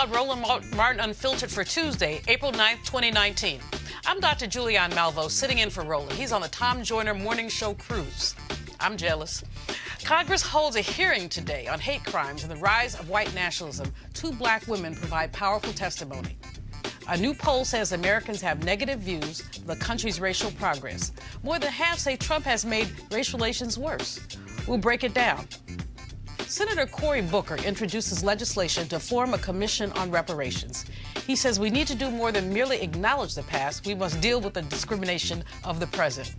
on Roland Martin Unfiltered for Tuesday, April 9th, 2019. I'm Dr. Julianne Malvo, sitting in for Roland. He's on the Tom Joyner Morning Show cruise. I'm jealous. Congress holds a hearing today on hate crimes and the rise of white nationalism. Two black women provide powerful testimony. A new poll says Americans have negative views of the country's racial progress. More than half say Trump has made race relations worse. We'll break it down. Senator Cory Booker introduces legislation to form a commission on reparations. He says we need to do more than merely acknowledge the past. We must deal with the discrimination of the present.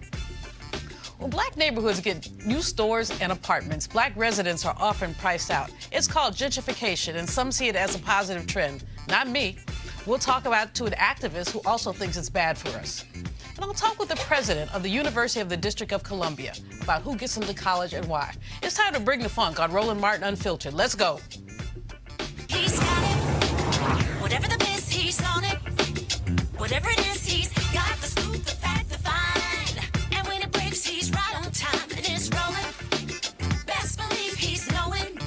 When black neighborhoods get new stores and apartments, black residents are often priced out. It's called gentrification, and some see it as a positive trend. Not me. We'll talk about it to an activist who also thinks it's bad for us. And I'll talk with the president of the University of the District of Columbia about who gets into college and why. It's time to bring the funk on Roland Martin Unfiltered. Let's go. He's got it. Whatever the miss, he's on it. Whatever it is, he's got the scoop, the fact, the find. And when it breaks, he's right on time and it's rolling. Best believe he's knowing.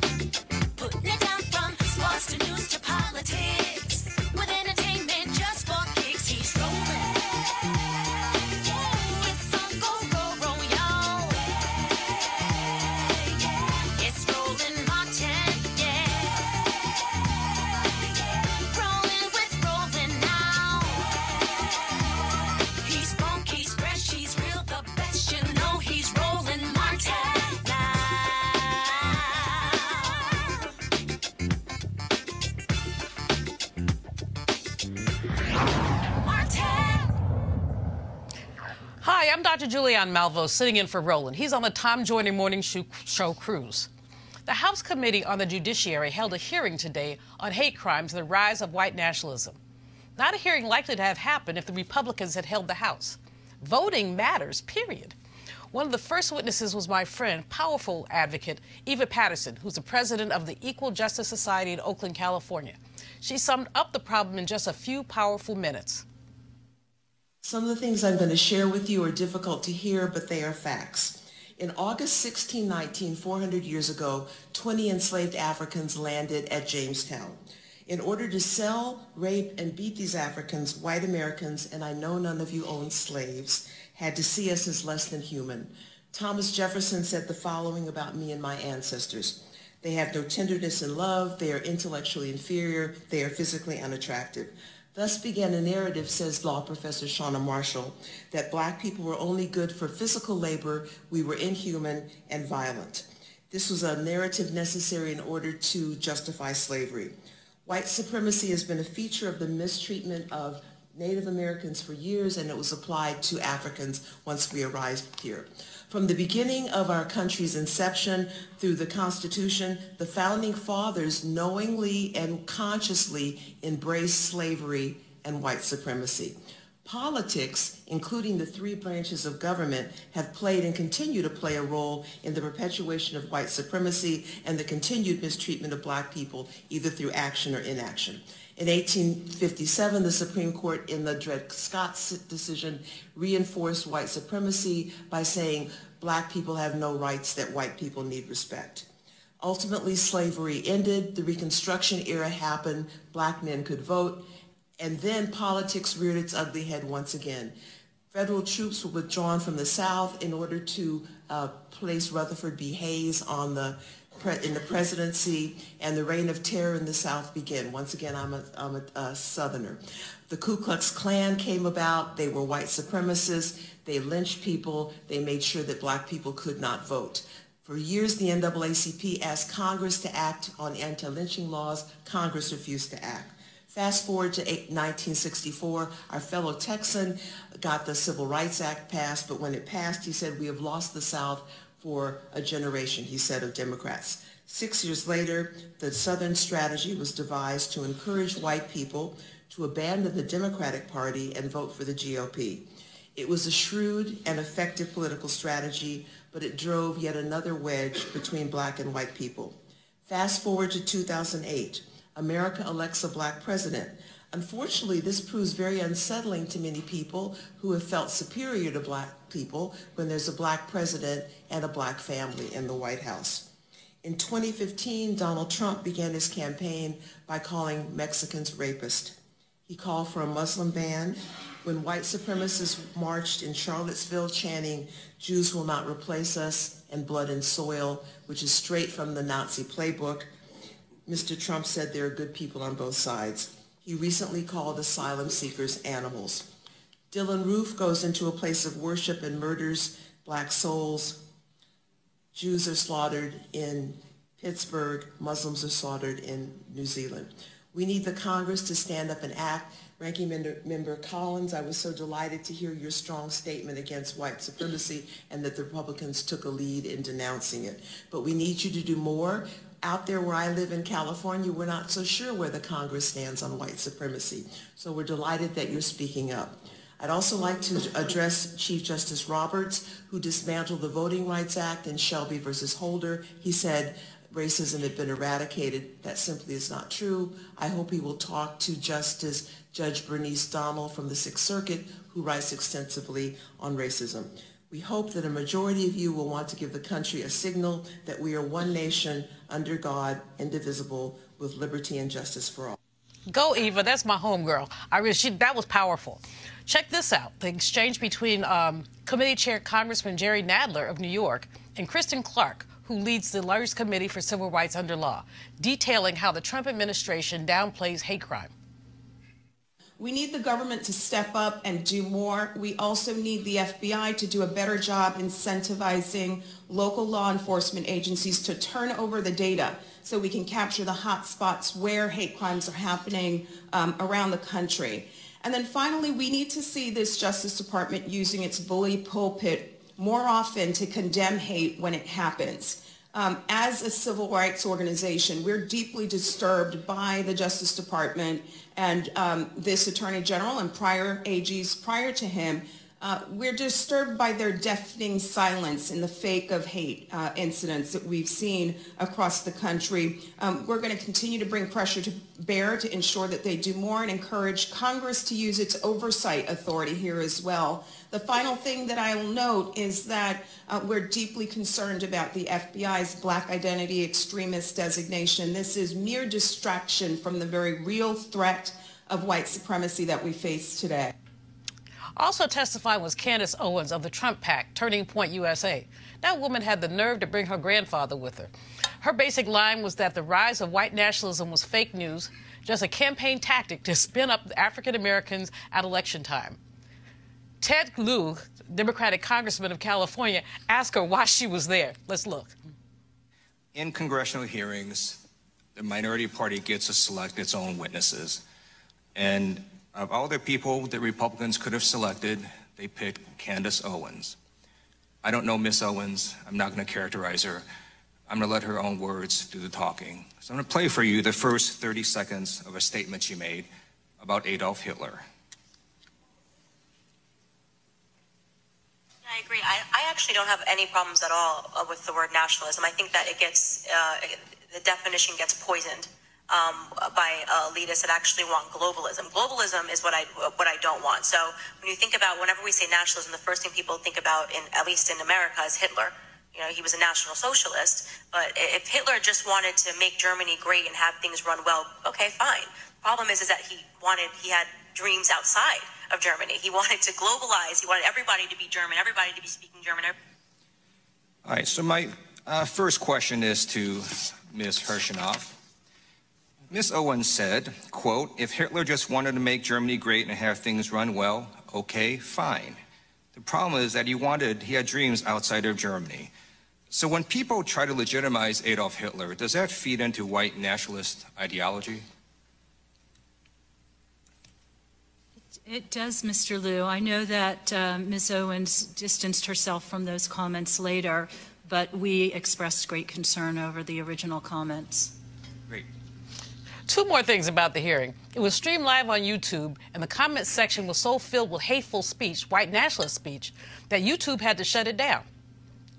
Putting it down from sports to news to politics. With entertainment just for kicks, he's rolling. Hi, I'm Dr. Julianne Malvo, sitting in for Roland. He's on the Tom Joyner Morning Show cruise. The House Committee on the Judiciary held a hearing today on hate crimes and the rise of white nationalism. Not a hearing likely to have happened if the Republicans had held the House. Voting matters, period. One of the first witnesses was my friend, powerful advocate, Eva Paterson, who's the president of the Equal Justice Society in Oakland, California. She summed up the problem in just a few powerful minutes. Some of the things I'm going to share with you are difficult to hear, but they are facts. In August 1619, 400 years ago, 20 enslaved Africans landed at Jamestown. In order to sell, rape, and beat these Africans, white Americans, and I know none of you own slaves, had to see us as less than human. Thomas Jefferson said the following about me and my ancestors. They have no tenderness and love, they are intellectually inferior, they are physically unattractive. Thus began a narrative, says law professor Shauna Marshall, that black people were only good for physical labor, we were inhuman and violent. This was a narrative necessary in order to justify slavery. White supremacy has been a feature of the mistreatment of Native Americans for years, and it was applied to Africans once we arrived here. From the beginning of our country's inception through the Constitution, the Founding Fathers knowingly and consciously embraced slavery and white supremacy. Politics, including the three branches of government, have played and continue to play a role in the perpetuation of white supremacy and the continued mistreatment of black people, either through action or inaction. In 1857, the Supreme Court, in the Dred Scott decision, reinforced white supremacy by saying black people have no rights, that white people need respect. Ultimately, slavery ended, the Reconstruction era happened, black men could vote, and then politics reared its ugly head once again. Federal troops were withdrawn from the South in order to place Rutherford B. Hayes in the presidency, and the reign of terror in the South began. Once again, I'm a Southerner. The Ku Klux Klan came about. They were white supremacists. They lynched people. They made sure that black people could not vote. For years, the NAACP asked Congress to act on anti-lynching laws. Congress refused to act. Fast forward to 1964, our fellow Texan got the Civil Rights Act passed, but when it passed, he said, we have lost the South for a generation, he said, of Democrats. 6 years later, the Southern strategy was devised to encourage white people to abandon the Democratic Party and vote for the GOP. It was a shrewd and effective political strategy, but it drove yet another wedge between black and white people. Fast forward to 2008. America elects a black president. Unfortunately, this proves very unsettling to many people who have felt superior to black people when there's a black president and a black family in the White House. In 2015, Donald Trump began his campaign by calling Mexicans racist. He called for a Muslim ban. When white supremacists marched in Charlottesville chanting, "Jews will not replace us," and "blood and soil," which is straight from the Nazi playbook, Mr. Trump said there are good people on both sides. He recently called asylum seekers animals. Dylan Roof goes into a place of worship and murders black souls. Jews are slaughtered in Pittsburgh. Muslims are slaughtered in New Zealand. We need the Congress to stand up and act. Ranking Member Collins, I was so delighted to hear your strong statement against white supremacy and that the Republicans took a lead in denouncing it. But we need you to do more. Out there where I live in California, we're not so sure where the Congress stands on white supremacy. So we're delighted that you're speaking up. I'd also like to address Chief Justice Roberts, who dismantled the Voting Rights Act in Shelby versus Holder. He said racism had been eradicated. That simply is not true. I hope he will talk to Justice Judge Bernice Donnell from the Sixth Circuit, who writes extensively on racism. We hope that a majority of you will want to give the country a signal that we are one nation under God, indivisible, with liberty and justice for all. Go, Eva. That's my homegirl. That was powerful. Check this out. The exchange between Committee Chair Congressman Jerry Nadler of New York and Kristen Clarke, who leads the largest committee for civil rights under law, detailing how the Trump administration downplays hate crime. We need the government to step up and do more. We also need the FBI to do a better job incentivizing local law enforcement agencies to turn over the data so we can capture the hot spots where hate crimes are happening around the country. And then finally, we need to see this Justice Department using its bully pulpit more often to condemn hate when it happens. As a civil rights organization, we're deeply disturbed by the Justice Department and this Attorney General and prior AGs prior to him. We're disturbed by their deafening silence in the fake of hate incidents that we've seen across the country. We're going to continue to bring pressure to bear to ensure that they do more and encourage Congress to use its oversight authority here as well. The final thing that I will note is that we're deeply concerned about the FBI's Black Identity Extremist designation. This is mere distraction from the very real threat of white supremacy that we face today. Also testifying was Candace Owens of the Trump PAC, Turning Point USA. That woman had the nerve to bring her grandfather with her. Her basic line was that the rise of white nationalism was fake news, just a campaign tactic to spin up African Americans at election time. Ted Lieu, Democratic Congressman of California, asked her why she was there. Let's look. In congressional hearings, the minority party gets to select its own witnesses. And of all the people that Republicans could have selected, they picked Candace Owens. I don't know Miss Owens. I'm not going to characterize her. I'm going to let her own words do the talking. So I'm going to play for you the first 30 seconds of a statement she made about Adolf Hitler. I agree. I actually don't have any problems at all with the word nationalism. I think that it gets, the definition gets poisoned by elitists that actually want globalism. Globalism is what I don't want. So when you think about, whenever we say nationalism, the first thing people think about, at least in America, is Hitler. You know, he was a National Socialist, but if Hitler just wanted to make Germany great and have things run well, okay, fine. Problem is that he had dreams outside of Germany. He wanted to globalize. He wanted everybody to be German, everybody to be speaking German. All right, so my first question is to Ms. Hirschenoff. Ms. Owens said, quote, if Hitler just wanted to make Germany great and have things run well, okay, fine. The problem is that he had dreams outside of Germany. So when people try to legitimize Adolf Hitler, does that feed into white nationalist ideology? It does, Mr. Lieu. I know that Ms. Owens distanced herself from those comments later, but we expressed great concern over the original comments. Great. Two more things about the hearing. It was streamed live on YouTube, and the comment section was so filled with hateful speech, white nationalist speech, that YouTube had to shut it down.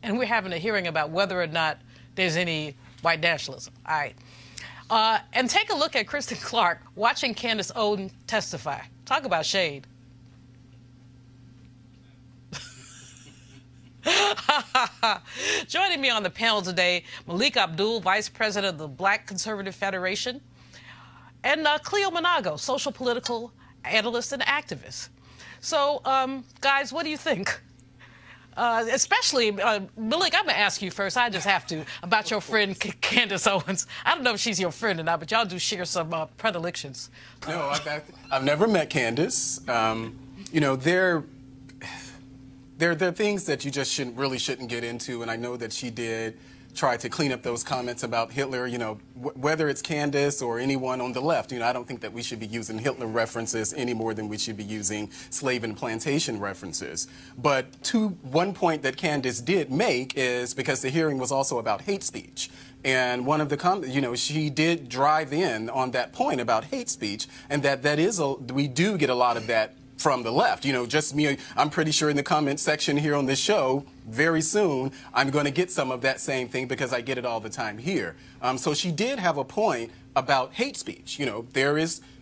And we're having a hearing about whether or not there's any white nationalism. All right. And take a look at Kristen Clarke watching Candace Owens testify. Talk about shade. Joining me on the panel today, Malik Abdul, Vice President of the Black Conservative Federation, and Cleo Monago, social political analyst and activist. So, guys, what do you think? Especially, Malik, I'm going to ask you first. I just have to, about your friend Candace Owens. I don't know if she's your friend or not, but y'all do share some predilections. No, I've never met Candace. You know, there are things that you just really shouldn't get into, and I know that she did try to clean up those comments about Hitler. You know, whether it's Candace or anyone on the left, you know, I don't think that we should be using Hitler references any more than we should be using slave and plantation references. But one point that Candace did make is because the hearing was also about hate speech. And one of the comments, you know, she did drive in on that point about hate speech, and we do get a lot of that from the left. You know, just me, I'm pretty sure in the comment section here on this show, very soon, I'm going to get some of that same thing because I get it all the time here. So she did have a point about hate speech. You know,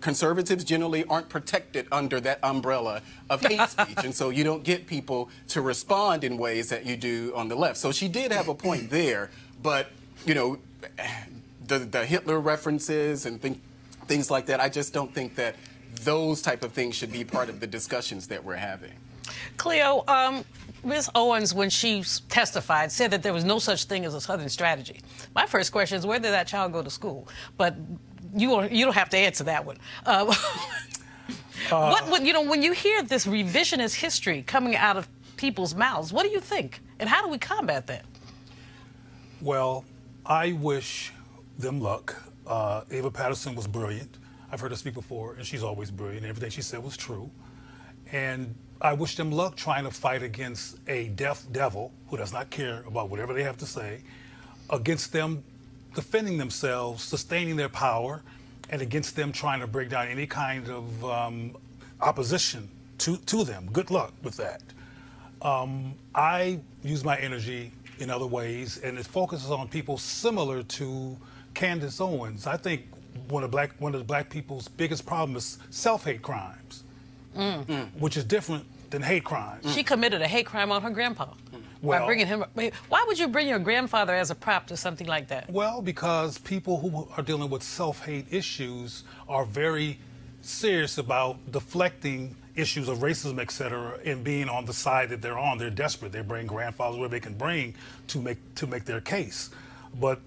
conservatives generally aren't protected under that umbrella of hate speech, and so you don't get people to respond in ways that you do on the left. So she did have a point there, but, you know, the Hitler references and things like that, I just don't think that those type of things should be part of the discussions that we're having. Cleo, Ms. Owens, when she testified, said that there was no such thing as a Southern strategy. My first question is, where did that child go to school? But you don't have to answer that one. You know, when you hear this revisionist history coming out of people's mouths, what do you think? And how do we combat that? Well, I wish them luck. Eva Paterson was brilliant. I've heard her speak before, and she's always brilliant. Everything she said was true. And I wish them luck trying to fight against a deaf devil who does not care about whatever they have to say, against them defending themselves, sustaining their power, and against them trying to break down any kind of opposition to them. Good luck with that. I use my energy in other ways, and it focuses on people similar to Candace Owens. I think one of the black people's biggest problems is self-hate crimes, which is different than hate crimes. She committed a hate crime on her grandpa by bringing him. Why would you bring your grandfather as a prop to something like that? Well, because people who are dealing with self-hate issues are very serious about deflecting issues of racism, et cetera, and being on the side that they're on. They're desperate. They bring grandfathers where they can bring to make their case. But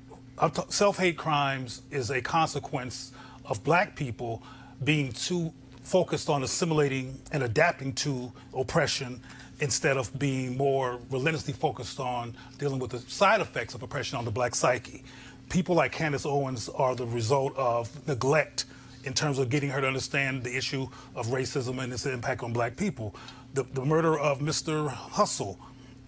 self-hate crimes is a consequence of black people being too focused on assimilating and adapting to oppression instead of being more relentlessly focused on dealing with the side effects of oppression on the black psyche. People like Candace Owens are the result of neglect in terms of getting her to understand the issue of racism and its impact on black people. The murder of Mr. Hustle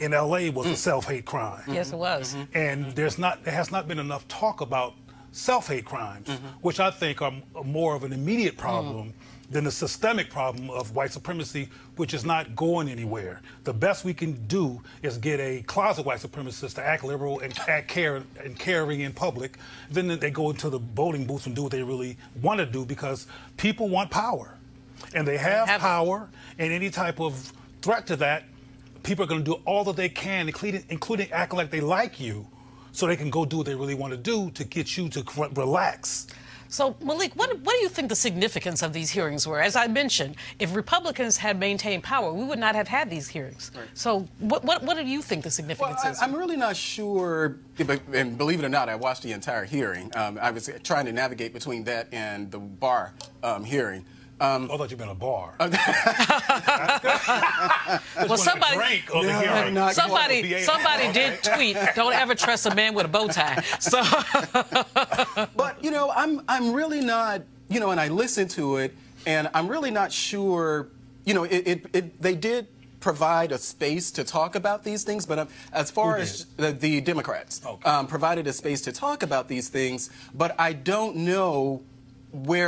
in LA was a self-hate crime. Yes, it was. And there has not been enough talk about self-hate crimes, which I think are more of an immediate problem than the systemic problem of white supremacy, which is not going anywhere. The best we can do is get a closet white supremacist to act liberal and act caring in public. Then they go into the voting booths and do what they really want to do, because people want power. And they have power, and any type of threat to that, people are going to do all that they can, including acting like they like you, so they can go do what they really want to do to get you to relax. So, Malik, what do you think the significance of these hearings were? As I mentioned, if Republicans had maintained power, we would not have had these hearings. Right. So what do you think the significance is? I'm really not sure, and believe it or not, I watched the entire hearing. I was trying to navigate between that and the bar hearing. I thought you meant a bar. Well, somebody did tweet, "Don't ever trust a man with a bow tie." So, but you know, I'm really not, you know, and I listened to it, and I'm really not sure. You know, they did provide a space to talk about these things, but as far as the Democrats provided a space to talk about these things, but I don't know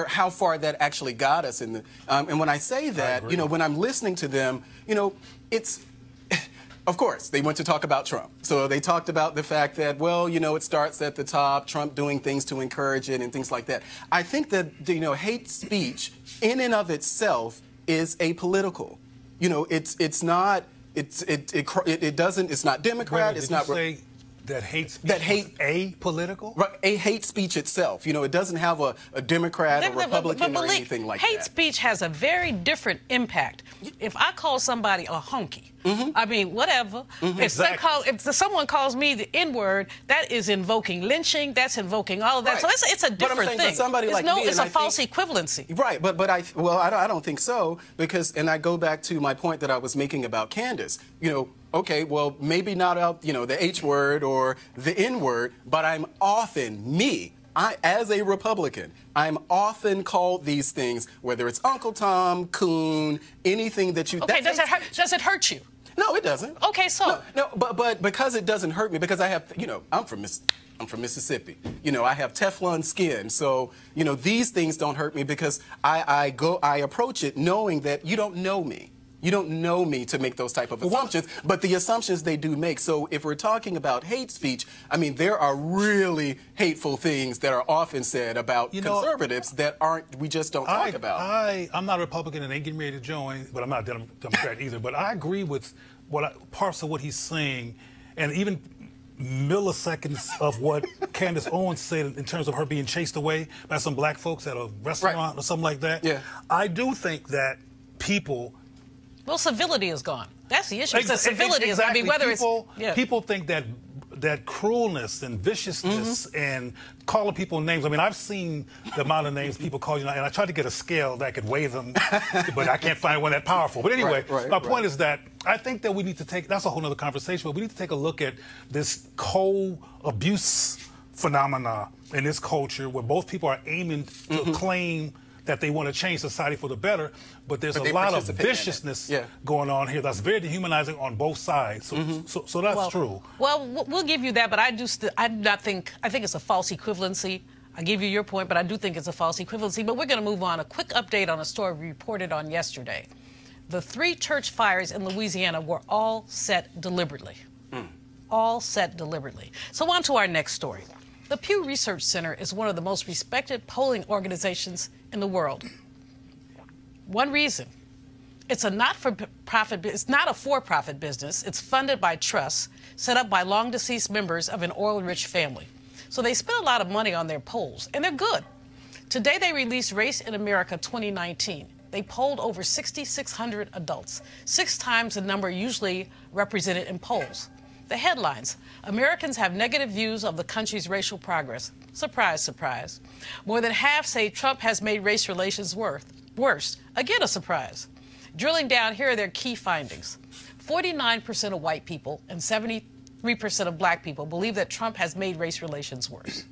how far that actually got us in the and when I say that, you know, when I'm listening to them, you know, it's of course they went to talk about Trump, so they talked about the fact that, well, you know, it starts at the top, Trump doing things to encourage it and things like that. I think that, you know, hate speech in and of itself is apolitical. You know, it's not Democrat, it's not. That hate speech apolitical? Right, a hate speech itself. You know, it doesn't have a Democrat or Republican or anything like that. Hate speech has a very different impact. If I call somebody a honky, I mean, whatever. If someone calls me the N-word, that is invoking lynching, that's invoking all of that. Right. So it's a different thing. It's a false equivalency. Right, but I don't think so, because, and I go back to my point that I was making about Candace. You know, okay, well, maybe not the H word or the N word, but I'm often, as a Republican, I'm often called these things, whether it's Uncle Tom, Coon, anything that you... Okay, does it hurt you? No, it doesn't. Okay, so... No, but because it doesn't hurt me, because I have, I'm from Mississippi. You know, I have Teflon skin, so, these things don't hurt me because I approach it knowing that you don't know me. You don't know me to make those type of assumptions, but the assumptions they do make. So if we're talking about hate speech, I mean, there are really hateful things that are often said about conservatives that we just don't talk about. I'm not a Republican and ain't getting ready to join, but I'm not a Democrat either. But I agree with parts of what he's saying, and even milliseconds of what Candace Owens said in terms of her being chased away by some black folks at a restaurant or something like that. Yeah. I do think that people... Well, civility is gone. That's the issue. Civility is, I mean, whether people think that cruelness and viciousness and calling people names. I mean, I've seen the amount of names people call you, and I tried to get a scale that could weigh them, but I can't find one that powerful. But anyway, my point is that I think that we need to take, that's a whole other conversation, but we need to take a look at this co-abuse phenomena in this culture where both people are aiming to claim that they want to change society for the better, but there's a lot of viciousness going on here that's very dehumanizing on both sides. So that's true. Well, we'll give you that, but I think it's a false equivalency. I give you your point, but I do think it's a false equivalency. But we're going to move on. A quick update on a story we reported on yesterday. The 3 church fires in Louisiana were all set deliberately. All set deliberately. So on to our next story. The Pew Research Center is one of the most respected polling organizations in the world. One reason, it's not a for-profit business. It's funded by trusts set up by long-deceased members of an oil-rich family. So they spend a lot of money on their polls, and they're good. Today they released Race in America 2019. They polled over 6,600 adults, 6 times the number usually represented in polls. The headlines: Americans have negative views of the country's racial progress. Surprise, surprise. More than half say Trump has made race relations worse. Again, a surprise. Drilling down, here are their key findings. 49% of white people and 73% of black people believe that Trump has made race relations worse.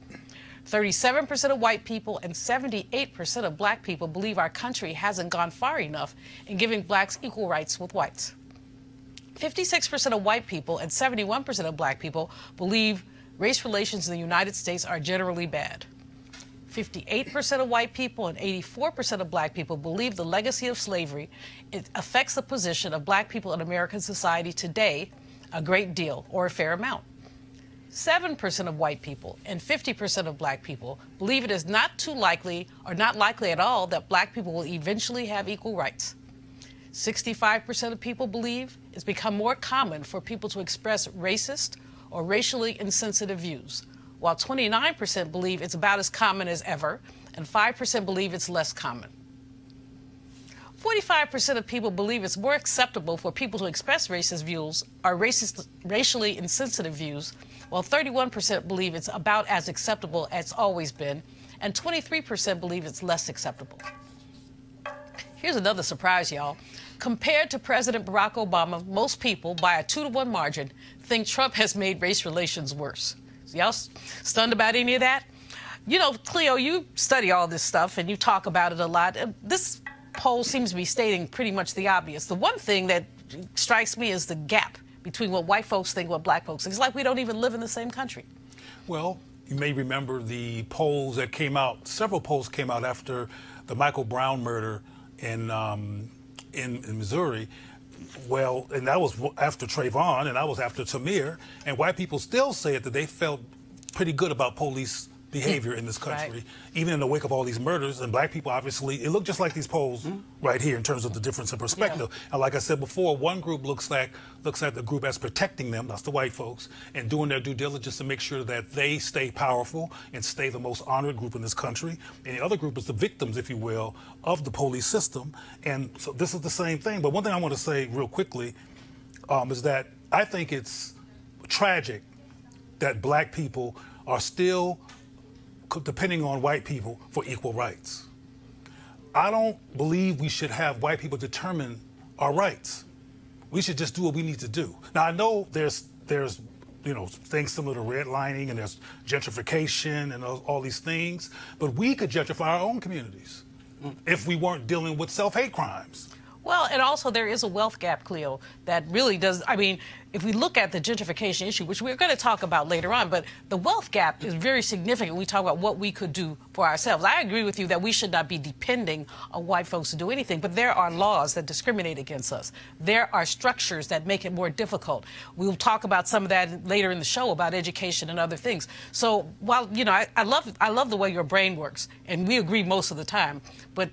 37% of white people and 78% of black people believe our country hasn't gone far enough in giving blacks equal rights with whites. 56% of white people and 71% of black people believe race relations in the United States are generally bad. 58% of white people and 84% of black people believe the legacy of slavery affects the position of black people in American society today a great deal or a fair amount. 7% of white people and 50% of black people believe it is not too likely or not likely at all that black people will eventually have equal rights. 65% of people believe it's become more common for people to express racist or racially insensitive views, while 29% believe it's about as common as ever, and 5% believe it's less common. 45% of people believe it's more acceptable for people to express racist views or racially insensitive views, while 31% believe it's about as acceptable as it's always been, and 23% believe it's less acceptable. Here's another surprise, y'all. Compared to President Barack Obama, most people, by a 2-to-1 margin, think Trump has made race relations worse. Y'all stunned about any of that? You know, Cleo, you study all this stuff and you talk about it a lot. This poll seems to be stating pretty much the obvious. The one thing that strikes me is the gap between what white folks think and what black folks think. It's like we don't even live in the same country. Well, you may remember the polls that came out. Several polls came out after the Michael Brown murder in Missouri. Well, and that was after Trayvon, and that was after Tamir, and white people still said that they felt pretty good about police behavior in this country, even in the wake of all these murders. And black people, obviously, it looked just like these polls right here in terms of the difference in perspective. And like I said before, one group looks at the group as protecting them, that's the white folks, and doing their due diligence to make sure that they stay powerful and stay the most honored group in this country. And the other group is the victims, if you will, of the police system. And so this is the same thing. But one thing I want to say real quickly is that I think it's tragic that black people are still depending on white people for equal rights. I don't believe we should have white people determine our rights. We should just do what we need to do. Now, I know there's things similar to redlining and there's gentrification and all these things, but we could gentrify our own communities if we weren't dealing with self-hate crimes. Well, and also there is a wealth gap, Cleo, that really does, I mean, if we look at the gentrification issue, which we're going to talk about later on, but the wealth gap is very significant. We talk about what we could do for ourselves. I agree with you that we should not be depending on white folks to do anything, but there are laws that discriminate against us. There are structures that make it more difficult. We'll talk about some of that later in the show about education and other things. So while, you know, I love the way your brain works, and we agree most of the time, but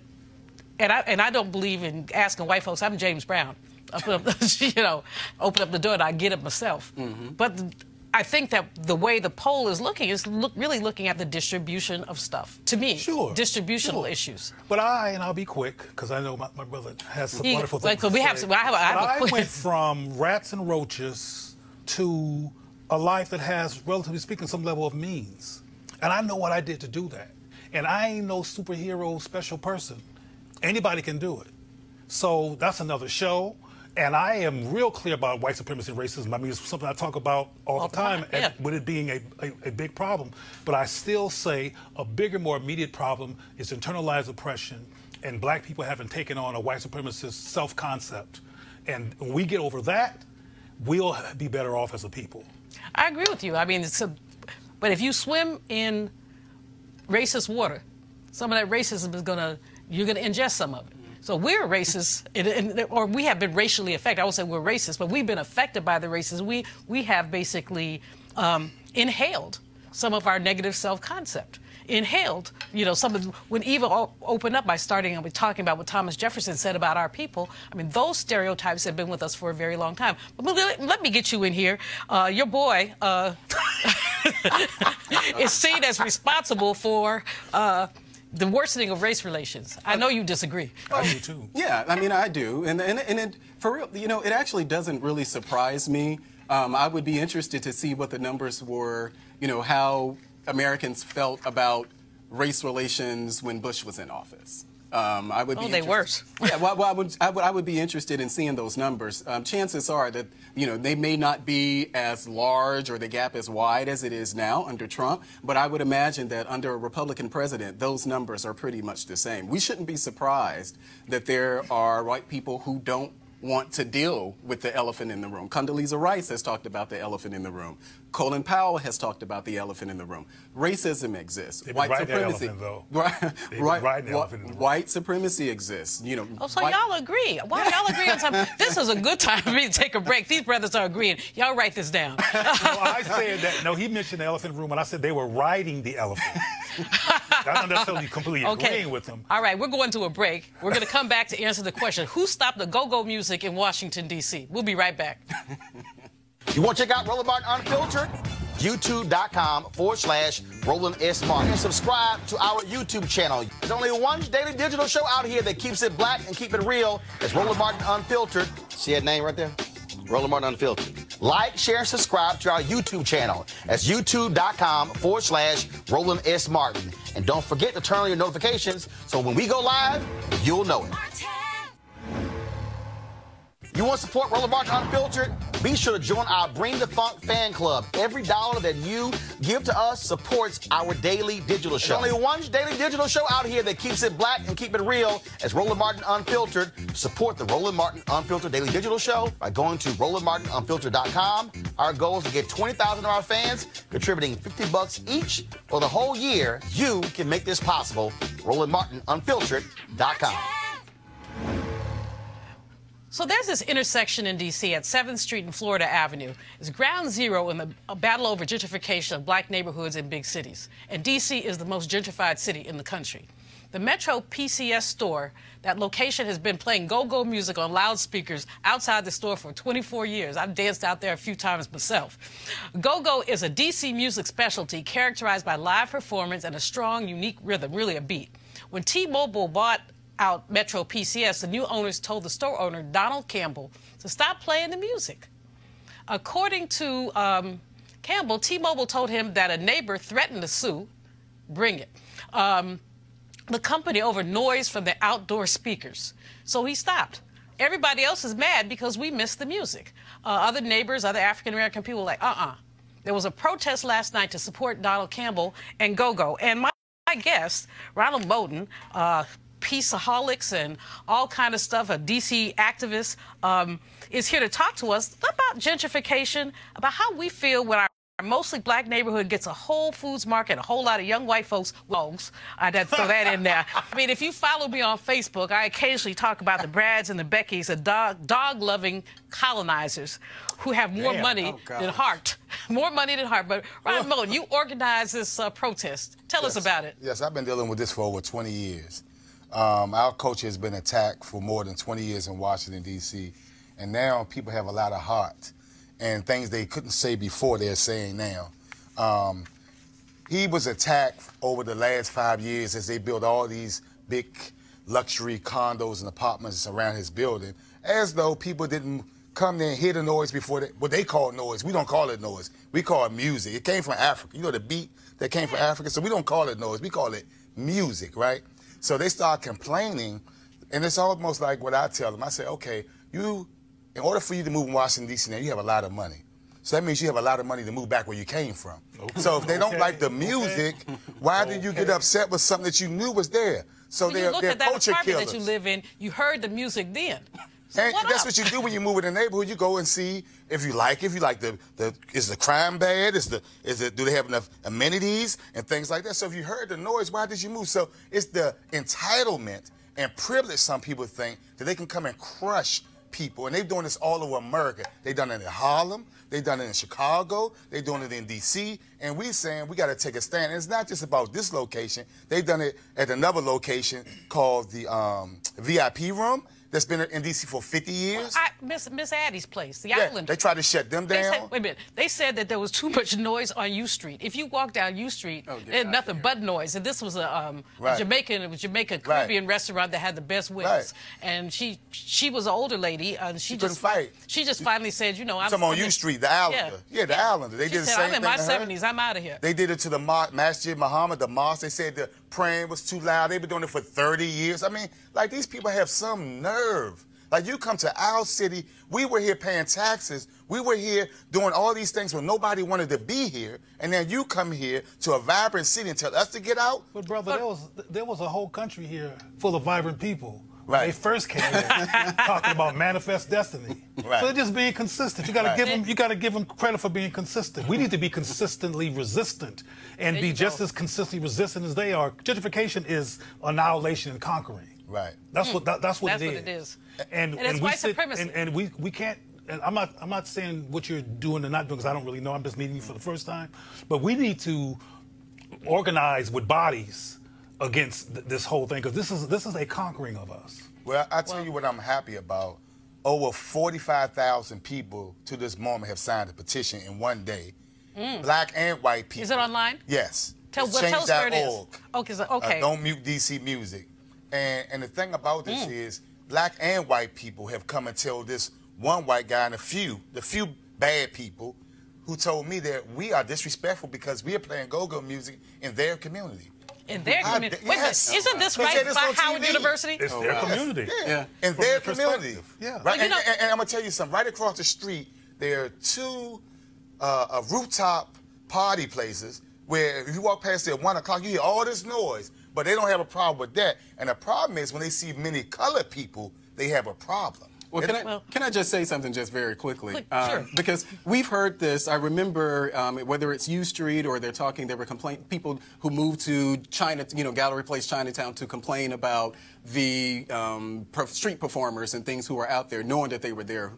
and I don't believe in asking white folks, I'm James Brown. You know, open up the door and I get it myself. But I think that the way the poll is looking is really looking at the distribution of stuff. To me, distributional issues. But I'll be quick, because I know my brother has some wonderful things to say. I went from rats and roaches to a life that has, relatively speaking, some level of means. And I know what I did to do that. And I ain't no superhero special person. Anybody can do it. So that's another show. And I am real clear about white supremacy and racism. I mean, it's something I talk about all the time, with it being a big problem. But I still say a bigger, more immediate problem is internalized oppression and black people having taken on a white supremacist self-concept. And when we get over that, we'll be better off as a people. I agree with you. I mean, but if you swim in racist water, some of that racism is you're going to ingest some of it. So we're racist, or we have been racially affected. I won't say we're racist, but we've been affected by the racism. We have basically inhaled some of our negative self-concept. Inhaled, you know, when Eva opened up by talking about what Thomas Jefferson said about our people, I mean, those stereotypes have been with us for a very long time. But let me get you in here. Your boy is seen as responsible for the worsening of race relations. I know you disagree. I do too. Yeah, I mean, I do. And it, for real, you know, it actually doesn't really surprise me. I would be interested to see what the numbers were, you know, how Americans felt about race relations when Bush was in office. I would be they worse. Yeah, well, I would be interested in seeing those numbers. Chances are that, you know, they may not be as large or the gap as wide as it is now under Trump, but I would imagine that under a Republican president, those numbers are pretty much the same. We shouldn't be surprised that there are white people who don't want to deal with the elephant in the room. Condoleezza Rice has talked about the elephant in the room. Colin Powell has talked about the elephant in the room. Racism exists. White supremacy, white supremacy exists. You know. Oh, so y'all agree? Why y'all agree on something? This is a good time for me to take a break. These brothers are agreeing. Y'all write this down. No, I said that. No, he mentioned the elephant in the room, and I said they were riding the elephant. I'm not necessarily completely agreeing with them. All right, we're going to a break. We're going to come back to answer the question: who stopped the go-go music in Washington, D.C.? We'll be right back. You want to check out Roland Martin Unfiltered? YouTube.com/Roland S. Martin. And subscribe to our YouTube channel. There's only one daily digital show out here that keeps it black and keep it real. It's Roland Martin Unfiltered. See that name right there? Roland Martin Unfiltered. Like, share, and subscribe to our YouTube channel. That's YouTube.com/Roland S. Martin. And don't forget to turn on your notifications so when we go live, you'll know it. You want to support Roland Martin Unfiltered? Be sure to join our Bring the Funk fan club. Every dollar that you give to us supports our daily digital show. There's only one daily digital show out here that keeps it black and keep it real. It's Roland Martin Unfiltered. Support the Roland Martin Unfiltered daily digital show by going to RolandMartinUnfiltered.com. Our goal is to get 20,000 of our fans contributing $50 each for the whole year. You can make this possible. RolandMartinUnfiltered.com. So there's this intersection in D.C. at 7th Street and Florida Avenue. It's ground zero in the battle over gentrification of black neighborhoods in big cities. And D.C. is the most gentrified city in the country. The Metro PCS store, that location has been playing go-go music on loudspeakers outside the store for 24 years. I've danced out there a few times myself. Go-go is a D.C. music specialty characterized by live performance and a strong, unique rhythm, really a beat. When T-Mobile bought out Metro PCS, the new owners told the store owner, Donald Campbell, to stop playing the music. According to Campbell, T-Mobile told him that a neighbor threatened to sue, bring it, the company over noise from the outdoor speakers. So he stopped. Everybody else is mad because we missed the music. Other neighbors, other African-American people were like, There was a protest last night to support Donald Campbell and Go-Go. And my guest, Ronald Moten, peaceaholics and all kind of stuff, a D.C. activist, is here to talk to us about gentrification, about how we feel when our mostly black neighborhood gets a Whole Foods market, a whole lot of young white folks. I'd have to throw that in there. I mean, if you follow me on Facebook, I occasionally talk about the Brads and the Beckys, the dog-loving colonizers who have more money than heart. More money than heart. But Ron Moten, you organized this protest. Tell us about it. Yes, I've been dealing with this for over 20 years. Our culture has been attacked for more than 20 years in Washington, D.C., and now people have a lot of heart. And things they couldn't say before, they're saying now. He was attacked over the last 5 years as they built all these big luxury condos and apartments around his building, as though people didn't come there and hear the noise before what they call noise. We don't call it noise. We call it music. It came from Africa. You know the beat that came from Africa? So we don't call it noise. We call it music, right? So they start complaining, and it's almost like what I tell them. I say, okay, in order for you to move in Washington, D.C. now, you have a lot of money. So that means you have a lot of money to move back where you came from. Okay. So if they don't like the music, why did you get upset with something that you knew was there? So they're culture killers. You look at that apartment that you live in, you heard the music then. So and that's what you do when you move in a neighborhood. You go and see if you like is the crime bad? Do they have enough amenities and things like that? So if you heard the noise, why did you move? So it's the entitlement and privilege, some people think, that they can come and crush people, and they're doing this all over America. They've done it in Harlem, they've done it in Chicago, they're doing it in D.C., and we're saying we got to take a stand. And it's not just about this location. They've done it at another location called the VIP room that's been in D.C. for 50 years. Miss Addie's place, the Island. They tried to shut them down. Wait a minute. They said that there was too much noise on U Street. If you walk down U Street, there's nothing but noise. And this was a Jamaican Caribbean restaurant that had the best wings. Right. And she was an older lady. She couldn't fight. She just finally said, I'm on U Street, the Islander. Yeah, the Islander. They did the same thing. I'm in my 70s. I'm out of here. They did it to the Masjid Muhammad, the mosque. They said the praying was too loud. They've been doing it for 30 years. I mean, like, these people have some nerve. Like, you come to our city, we were here paying taxes, we were here doing all these things when nobody wanted to be here, and then you come here to a vibrant city and tell us to get out? But brother, there was a whole country here full of vibrant people. Right. They first came here talking about manifest destiny. Right. So they're just being consistent. You got to give them credit for being consistent. We need to be consistently resistant and be just as consistently resistant as they are. Gentrification is annihilation and conquering. Right. That's what it is. And it's white supremacy. And we can't. And I'm not saying what you're doing and not doing because I don't really know. I'm just meeting you for the first time. But we need to organize with bodies against this whole thing, because this is a conquering of us. Well, I tell you what I'm happy about. Over 45,000 people to this moment have signed a petition in one day. Black and white people. Is it online? Yes. Tell us where it is. Okay. Don't mute DC music. And the thing about this is black and white people have come and tell this one white guy and the few bad people who told me that we are disrespectful because we are playing go-go music in their community. In their community? Wait a minute, isn't this right by Howard University? It's their community. Yeah. In their community. Yeah. Right? And I'm going to tell you something. Right across the street, there are two rooftop party places where if you walk past there at 1 o'clock, you hear all this noise, but they don't have a problem with that. And the problem is when they see many colored people, they have a problem. Well, can I just say something just very quickly? Sure. Because we've heard this. I remember whether it's U Street or there were people who moved to China, Gallery Place, Chinatown, to complain about the street performers and things who were out there, knowing that they were there.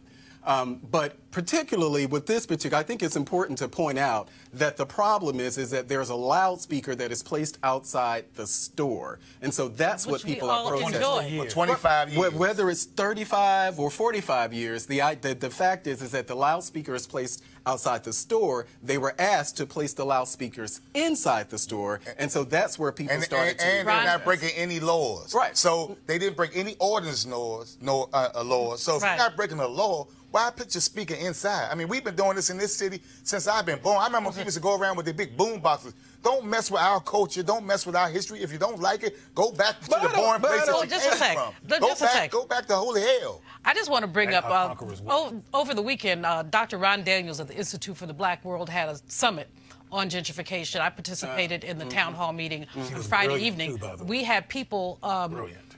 But particularly with this I think it's important to point out that the problem is that there's a loudspeaker that is placed outside the store. And so that's what people are protesting. For 25 years. Whether it's 35 or 45 years, the fact is that the loudspeaker is placed outside the store. They were asked to place the loudspeakers inside the store. And so that's where people started to... And they're not breaking any laws. Right. So they didn't break any ordinance laws. So if you're not breaking the law, why put your speaker inside? I mean, we've been doing this in this city since I've been born. I remember people used to go around with their big boom boxes. Don't mess with our culture. Don't mess with our history. If you don't like it, go back to the born place that you came from. Go back to holy hell. I just want to bring up, over the weekend, Dr. Ron Daniels of the Institute for the Black World had a summit on gentrification. I participated in the town hall meeting on Friday evening. We had people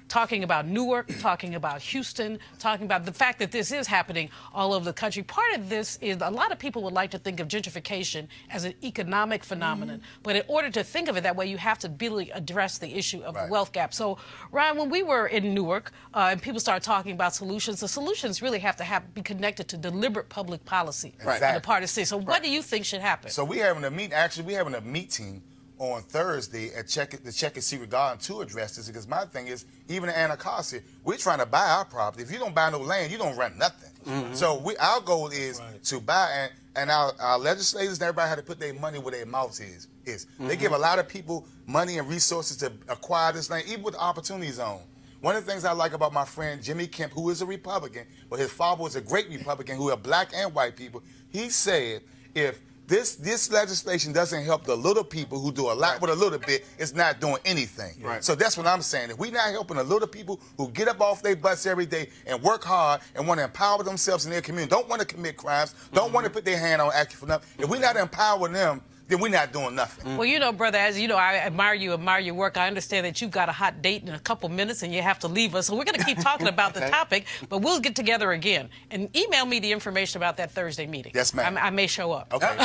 talking about Newark, talking about Houston, talking about the fact that this is happening all over the country. Part of this is a lot of people would like to think of gentrification as an economic phenomenon, but in order to think of it that way, you have to really address the issue of the wealth gap. So, Ryan, when we were in Newark and people started talking about solutions, the solutions really have to be connected to deliberate public policy on the part of the city. So what do you think should happen? So we're having a meeting on Thursday at the Check and See regarding to address this, because my thing is, even in Anacostia, we're trying to buy our property. If you don't buy no land, you don't rent nothing. So our goal is to buy, and our legislators and everybody had to put their money where their mouth is. They give a lot of people money and resources to acquire this land, even with the Opportunity Zone. One of the things I like about my friend Jimmy Kemp, who is a Republican, but his father was a great Republican who are black and white people, he said, if this legislation doesn't help the little people who do a lot with a little bit, it's not doing anything. So that's what I'm saying. If we're not helping the little people who get up off their butts every day and work hard and want to empower themselves in their community, don't want to commit crimes, don't want to put their hand on acting for nothing, if we're not empowering them, then we're not doing nothing. Well, you know, brother, as you know, I admire your work. I understand that you've got a hot date in a couple minutes and you have to leave us. So we're going to keep talking about the topic, but we'll get together again. And email me the information about that Thursday meeting. Yes, ma'am. I may show up. Okay.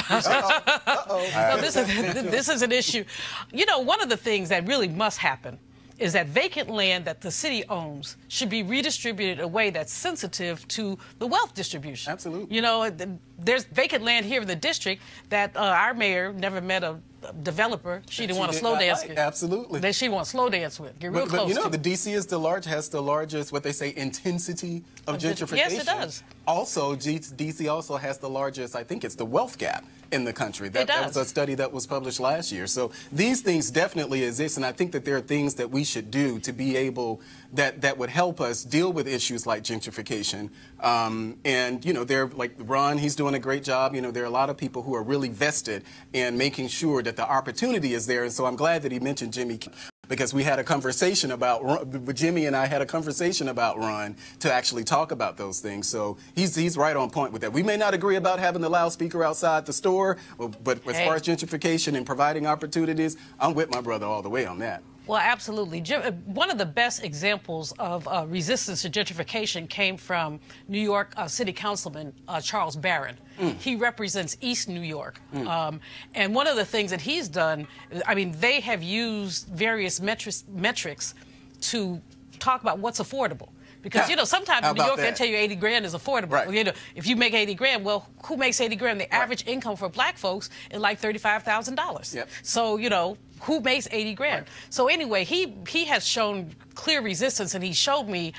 No, this is an issue. You know, one of the things that really must happen is that vacant land that the city owns should be redistributed in a way that's sensitive to the wealth distribution. Absolutely. You know, there's vacant land here in the district that our mayor never met a developer she didn't want to slow dance with. Absolutely. That she didn't want to slow dance with. Get real close. But you know, the DC has the largest, what they say, intensity of gentrification. Yes, it does. Also, DC also has the largest, I think it's the wealth gap in the country. That was a study that was published last year. So these things definitely exist, and I think that there are things that we should do to be able, that would help us deal with issues like gentrification. And, you know, they're like Ron, he's doing a great job. You know, there are a lot of people who are really vested in making sure that the opportunity is there. And so I'm glad that he mentioned Jimmy, because we had a conversation about, Jimmy and I had a conversation about Ron to actually talk about those things. So he's right on point with that. We may not agree about having the loudspeaker outside the store, but as far as gentrification and providing opportunities, I'm with my brother all the way on that. Well, absolutely. One of the best examples of resistance to gentrification came from New York City Councilman Charles Barron. He represents East New York. And one of the things that he's done, I mean, they have used various metrics to talk about what's affordable. Because, you know, sometimes in New York, they tell you 80 grand is affordable. Well, you know, if you make 80 grand, well, who makes 80 grand? The average income for black folks is like $35,000. So, you know, who makes 80 grand? So anyway, he has shown clear resistance, and he showed me,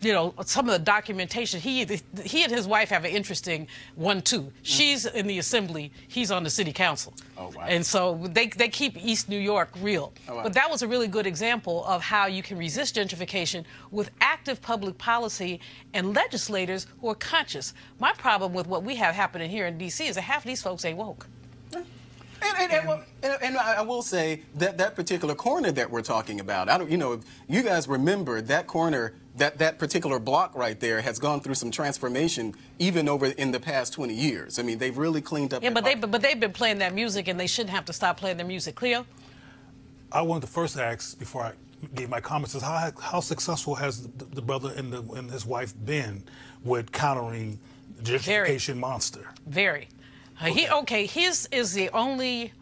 you know, some of the documentation. He and his wife have an interesting 1-2. She's in the assembly. He's on the city council. Oh, wow. And so they keep East New York real. Oh, wow. But that was a really good example of how you can resist gentrification with active public policy and legislators who are conscious. My problem with what we have happening here in D.C. is that half of these folks ain't woke. And I will say that that particular corner that we're talking about, you know, if you guys remember that corner, that particular block right there has gone through some transformation even over in the past 20 years. I mean, they've really cleaned up. Yeah, but they've been playing that music, and they shouldn't have to stop playing their music. Cleo? I wanted to first ask, before I gave my comments is how successful has the brother and his wife been with countering the gentrification monster? Very. His is the only,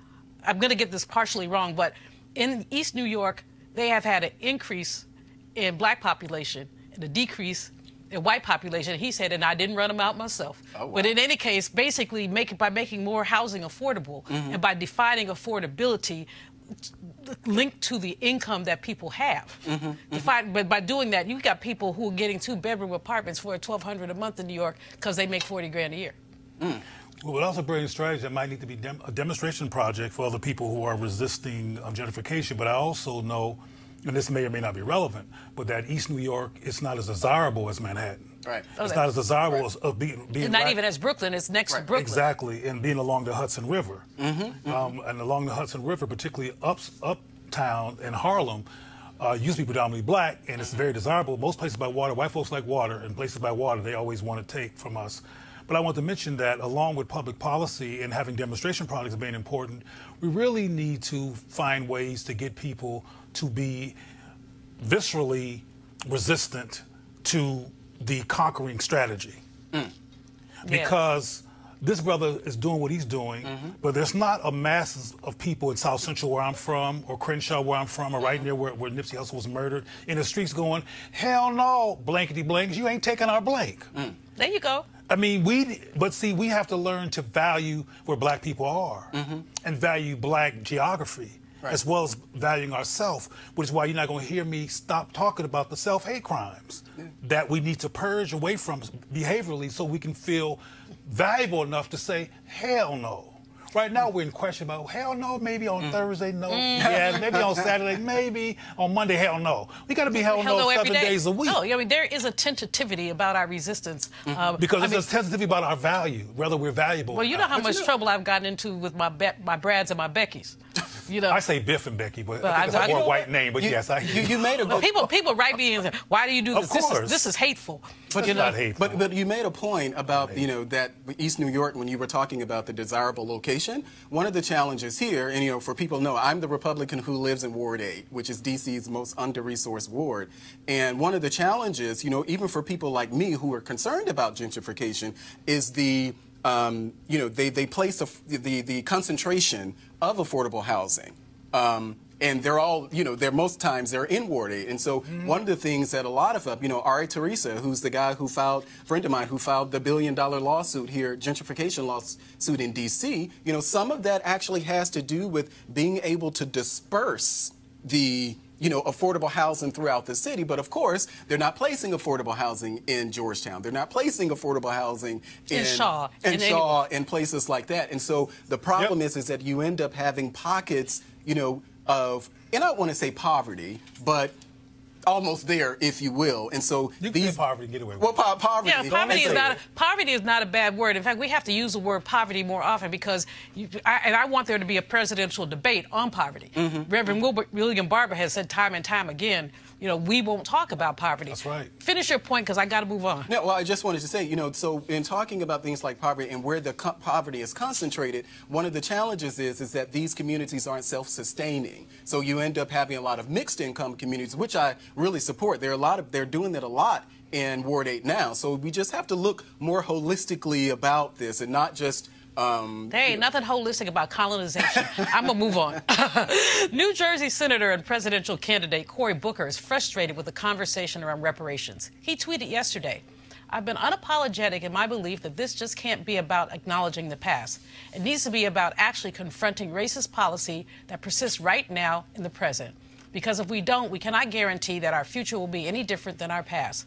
I'm going to get this partially wrong, but in East New York, they have had an increase in black population and a decrease in white population. He said, and I didn't run them out myself. Oh, wow. But in any case, basically by making more housing affordable and by defining affordability linked to the income that people have. But by doing that, you've got people who are getting 2-bedroom apartments for $1,200 a month in New York because they make 40 grand a year. Well, it also brings strategy that might need to be a demonstration project for other people who are resisting gentrification. But I also know, and this may or may not be relevant, but that East New York is not as desirable as Manhattan. Right. It's not as desirable as being it's not even as Brooklyn. It's next to Brooklyn. Exactly, and being along the Hudson River. And along the Hudson River, particularly uptown in Harlem, used to be predominantly black, and it's very desirable. Most places by water, white folks like water, and places by water, they always want to take from us. But I want to mention that along with public policy and having demonstration projects being important, we really need to find ways to get people to be viscerally resistant to the conquering strategy. Because this brother is doing what he's doing, but there's not a mass of people in South Central where I'm from, or Crenshaw where I'm from, or right near where Nipsey Hussle was murdered, in the streets going, hell no, blankety blanks, you ain't taking our blank. There you go. I mean, we have to learn to value where black people are and value black geography, as well as valuing ourselves, which is why you're not going to hear me stop talking about the self-hate crimes that we need to purge away from behaviorally so we can feel valuable enough to say, hell no. Right now we're in question about, hell no, maybe on Thursday, no. Yeah, maybe on Saturday, maybe. On Monday, hell no. We got to be hell no 7 days a week. No, I mean, there is a tentativity about our resistance. Because there's a sensitivity about our value, whether we're valuable. Well, you know how much trouble I've gotten into with my Brads and my Beckys. You know, I say Biff and Becky, but I think it's a more white name. But yes, you made a good people write me and say, "Why do you do this? Of course. This is hateful." But you know, not hateful. But you made a point about that East New York when you were talking about the desirable location. One of the challenges here, and for people to know, I'm the Republican who lives in Ward 8, which is DC's most under-resourced ward. And one of the challenges, even for people like me who are concerned about gentrification, is the they place the concentration of affordable housing. And they're all, most times they're in Ward 8. And so one of the things that a lot of, Ari Teresa, who's the guy friend of mine who filed the $1 billion lawsuit here, gentrification lawsuit in D.C., some of that actually has to do with being able to disperse the affordable housing throughout the city. But of course, they're not placing affordable housing in Georgetown. They're not placing affordable housing in Shaw and places like that. And so the problem is that you end up having pockets, of, and I don't want to say poverty, but almost there, if you will. And so you can say poverty, get away with it. Well, poverty. Yeah, poverty is not a bad word. In fact, we have to use the word poverty more often because I want there to be a presidential debate on poverty. Reverend William Barber has said time and time again, we won't talk about poverty. That's right. Finish your point because I got to move on. No, well, I just wanted to say, so in talking about things like poverty and where the poverty is concentrated, one of the challenges is that these communities aren't self-sustaining. So you end up having a lot of mixed income communities, which I really support. They're doing that a lot in Ward 8 now. So we just have to look more holistically about this and not just there ain't nothing holistic about colonization. I'm going to move on. New Jersey Senator and presidential candidate Cory Booker is frustrated with the conversation around reparations. He tweeted yesterday, "I've been unapologetic in my belief that this just can't be about acknowledging the past. It needs to be about actually confronting racist policy that persists right now in the present. Because if we don't, we cannot guarantee that our future will be any different than our past."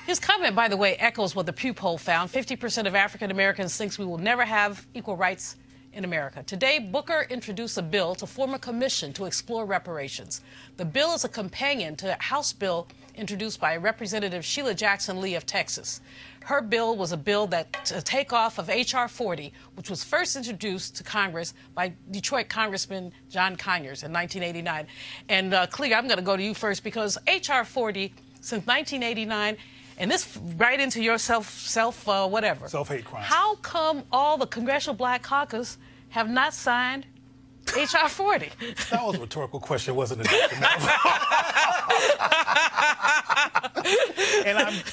His comment, by the way, echoes what the Pew poll found. 50% of African Americans think we will never have equal rights in America. Today, Booker introduced a bill to form a commission to explore reparations. The bill is a companion to a House bill introduced by Representative Sheila Jackson Lee of Texas. Her bill was a bill that to take off of H.R. 40, which was first introduced to Congress by Detroit Congressman John Conyers in 1989. And Clea, I'm going to go to you first because H.R. 40, since 1989, and this right into your self-hate crimes. How come all the Congressional Black Caucus have not signed H.R. 40. That was a rhetorical question, wasn't it, Dr.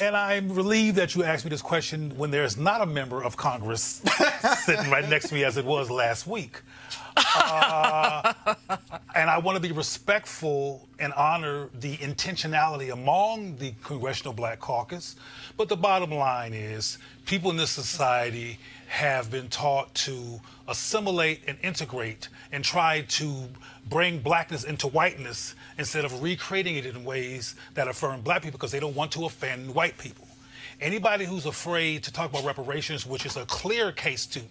And I'm relieved that you asked me this question when there is not a member of Congress sitting right next to me as it was last week. And I want to be respectful and honor the intentionality among the Congressional Black Caucus. But the bottom line is people in this society have been taught to assimilate and integrate and try to bring blackness into whiteness instead of recreating it in ways that affirm black people because they don't want to offend white people. Anybody who's afraid to talk about reparations, which is a clear case to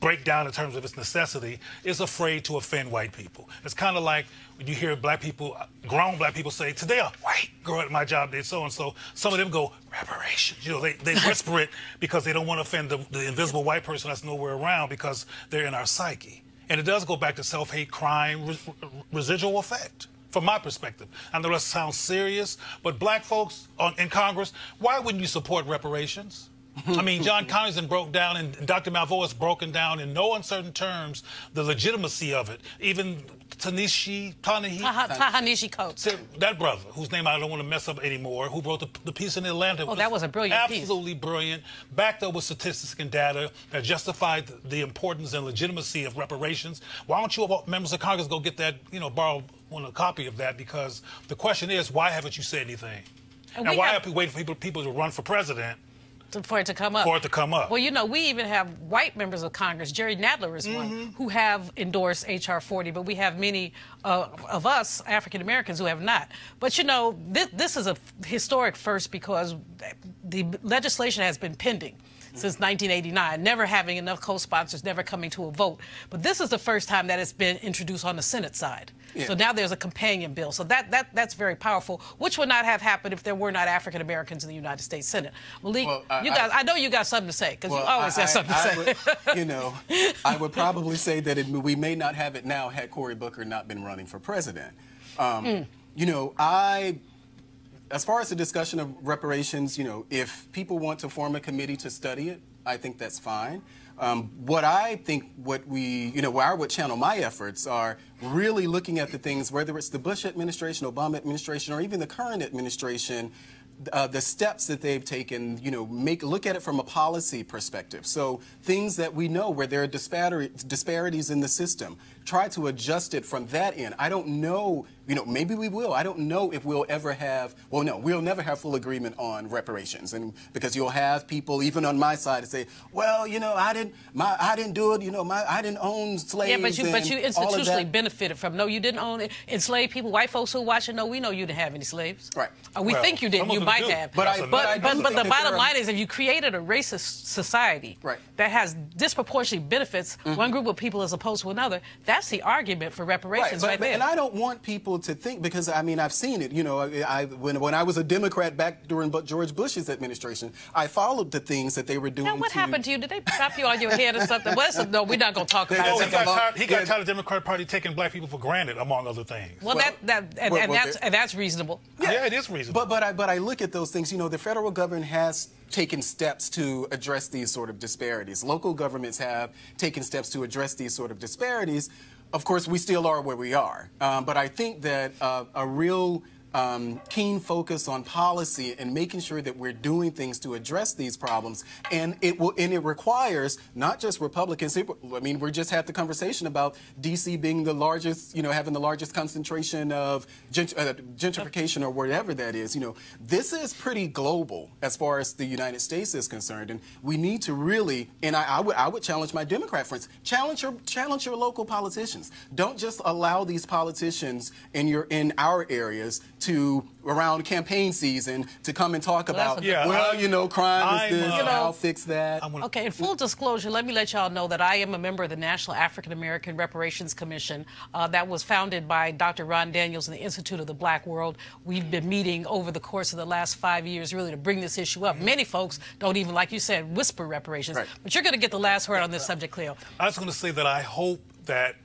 break down in terms of its necessity, is afraid to offend white people. It's kind of like when you hear black people, grown black people say, today a white girl at my job did so-and-so. Some of them go, reparations. You know, they whisper it because they don't want to offend the invisible white person that's nowhere around because they're in our psyche. And it does go back to self-hate crime residual effect. From my perspective, I know that sounds serious, but black folks in Congress, why wouldn't you support reparations? I mean, John Connington broke down, and Dr. Malveaux has broken down in no uncertain terms the legitimacy of it. Even Ta-Nehisi Coates. That brother, whose name I don't want to mess up anymore, who wrote the piece in the Atlantic. Oh, that was a brilliant piece. Absolutely brilliant. Backed up with statistics and data that justified the importance and legitimacy of reparations. Why don't you members of Congress go get that, borrow a copy of that? Because the question is, why haven't you said anything? And why are we waiting for people to run for president? For it to come up. For it to come up. Well, we even have white members of Congress, Jerry Nadler is one, who have endorsed H.R. 40, but we have many of us, African Americans, who have not. But, this is a historic first because the legislation has been pending since 1989, never having enough co-sponsors, never coming to a vote. But this is the first time that it's been introduced on the Senate side. Yeah. So now there's a companion bill. So that's very powerful, which would not have happened if there were not African Americans in the United States Senate. Malik, I know you got something to say, because you always have something to say. I would probably say that we may not have it now had Cory Booker not been running for president. As far as the discussion of reparations, if people want to form a committee to study it, I think that's fine. What I think where I would channel my efforts are really looking at the things, whether it's the Bush administration, Obama administration, or even the current administration, the steps that they've taken, look at it from a policy perspective. So things that we know where there are disparities in the system, try to adjust it from that end. I don't know, maybe we will. I don't know if we'll ever have, we'll never have full agreement on reparations. And because you'll have people, even on my side, to say, well, I didn't do it, I didn't own slaves. Yeah, but you institutionally benefited from, no, you didn't own it. Enslaved people, white folks who are watching, no, we know you didn't have any slaves. Right. We think you didn't, you might have. But the bottom line is, if you created a racist society that has disproportionately benefits one group of people as opposed to another, that's the argument for reparations right there. And I don't want people to think, because I've seen it. When I was a Democrat back during George Bush's administration, I followed the things that they were doing. Now, what happened to you? Did they pop you on your head or something? No, we're not going to talk about it. He got tired of the Democrat Party taking black people for granted, among other things. Well, that's reasonable. Yeah, it is reasonable. But I look at those things. The federal government has taken steps to address these sort of disparities. Local governments have taken steps to address these sort of disparities. Of course, we still are where we are. But I think that a real keen focus on policy and making sure that we're doing things to address these problems, and it requires not just Republicans. We just had the conversation about D.C. being the largest, having the largest concentration of gentrification or whatever that is. This is pretty global as far as the United States is concerned, and we need to really. And I would challenge my Democrat friends. Challenge your local politicians. Don't just allow these politicians in our areas around campaign season to come and talk about, crime is this, I'll fix that. Okay, in full disclosure, let me let y'all know that I am a member of the National African American Reparations Commission that was founded by Dr. Ron Daniels and the Institute of the Black World. We've been meeting over the course of the last 5 years really to bring this issue up. Many folks don't even, like you said, whisper reparations. Right. But you're going to get the last word on this subject, Cleo. I was going to say that I hope that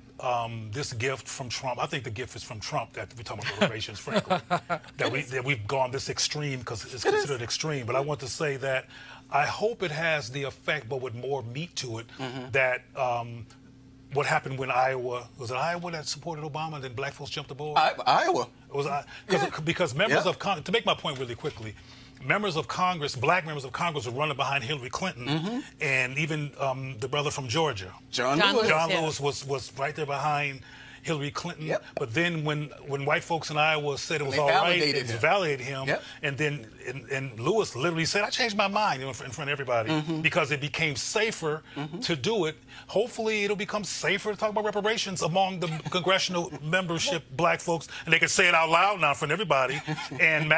this gift from Trump, I think the gift is from Trump that we're talking about reparations, frankly, that we've gone this extreme because it's considered extreme. But I want to say that I hope it has the effect, but with more meat to it, that what happened when Iowa, was it Iowa that supported Obama and then black folks jumped aboard? Iowa. It was because members of Congress, to make my point really quickly, members of Congress, black members of Congress were running behind Hillary Clinton, and even the brother from Georgia, John Lewis was right there behind Hillary Clinton. But then when white folks in Iowa said it was all right, it validated him. And then and Lewis literally said, I changed my mind in front of everybody because it became safer to do it. Hopefully it'll become safer to talk about reparations among the congressional membership black folks, and they can say it out loud now in front of everybody and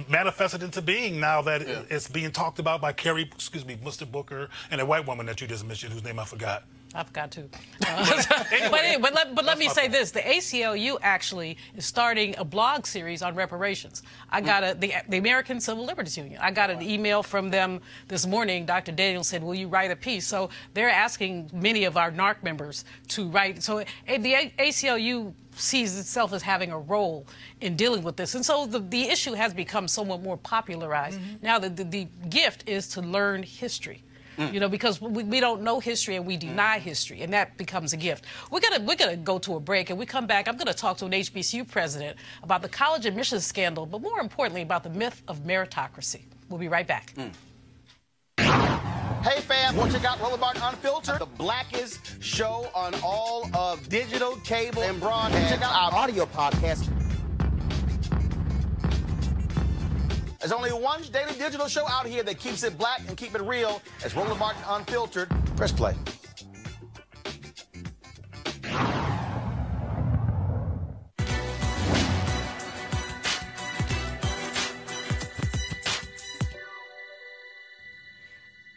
manifest it into being now that it's being talked about by Mr. Booker, and a white woman that you just mentioned whose name I forgot. I forgot to. But let me say this. The ACLU actually is starting a blog series on reparations. I got the American Civil Liberties Union. I got an email from them this morning. Dr. Daniels said, will you write a piece? So they're asking many of our NARC members to write. So the ACLU sees itself as having a role in dealing with this. And so the issue has become somewhat more popularized. Now the gift is to learn history. You know, because we don't know history and we deny history, and that becomes a gift. We're gonna go to a break, and we come back. I'm gonna talk to an HBCU president about the college admissions scandal, but more importantly about the myth of meritocracy. We'll be right back. Hey fam, want to check out Rollerbark Unfiltered, the blackest show on all of digital, cable, and broadcast. Check out our audio podcast. There's only one daily digital show out here that keeps it black and keep it real. It's Rollerbark Unfiltered. Press play.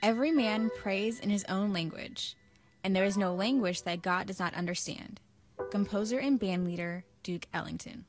Every man prays in his own language, and there is no language that God does not understand. Composer and bandleader Duke Ellington.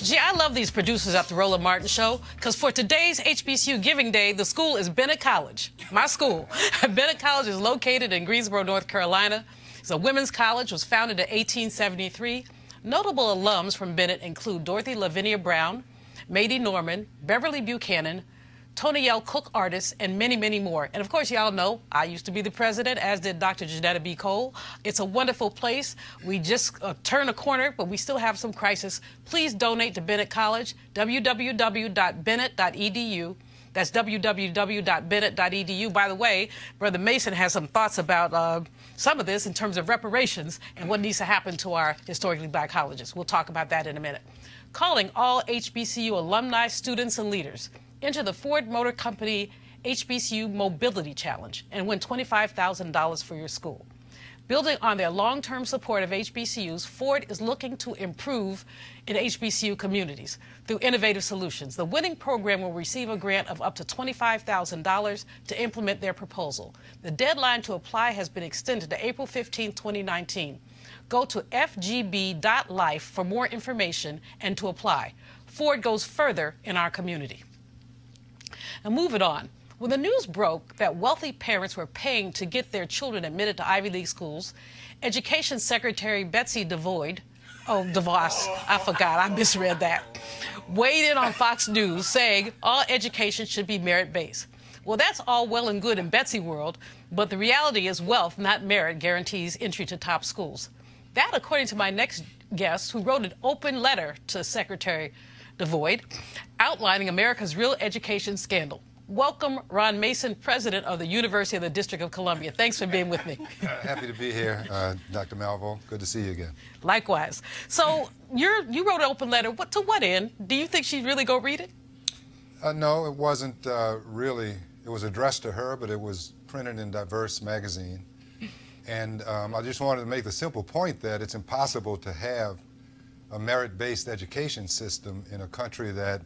Gee, I love these producers at the Roland Martin Show, because for today's HBCU Giving Day, the school is Bennett College, my school. Bennett College is located in Greensboro, North Carolina. It's a women's college, was founded in 1873. Notable alums from Bennett include Dorothy Lavinia Brown, Mady Norman, Beverly Buchanan, Tony L. Cook artists, and many, many more. And of course, y'all know I used to be the president, as did Dr. Janetta B. Cole. It's a wonderful place. We just turned a corner, but we still have some crisis. Please donate to Bennett College, www.bennett.edu. That's www.bennett.edu. By the way, Brother Mason has some thoughts about some of this in terms of reparations and what needs to happen to our historically black colleges. We'll talk about that in a minute. Calling all HBCU alumni, students, and leaders. Enter the Ford Motor Company HBCU Mobility Challenge and win $25,000 for your school. Building on their long-term support of HBCUs, Ford is looking to improve in HBCU communities through innovative solutions. The winning program will receive a grant of up to $25,000 to implement their proposal. The deadline to apply has been extended to April 15, 2019. Go to fgb.life for more information and to apply. Ford goes further in our community. And moving on, when the news broke that wealthy parents were paying to get their children admitted to Ivy League schools, Education Secretary Betsy DeVos, I forgot, I misread that, weighed in on Fox News saying all education should be merit-based. Well, that's all well and good in Betsy world, but the reality is wealth, not merit, guarantees entry to top schools. That, according to my next guest, who wrote an open letter to Secretary DeVos, outlining America's real education scandal. Welcome, Ron Mason, president of the University of the District of Columbia. Thanks for being with me. Happy to be here, Dr. Malvo. Good to see you again. Likewise. So you wrote an open letter. To what end? Do you think she'd really go read it? No, it wasn't really. It was addressed to her, but it was printed in Diverse magazine. And I just wanted to make the simple point that it's impossible to have a merit-based education system in a country that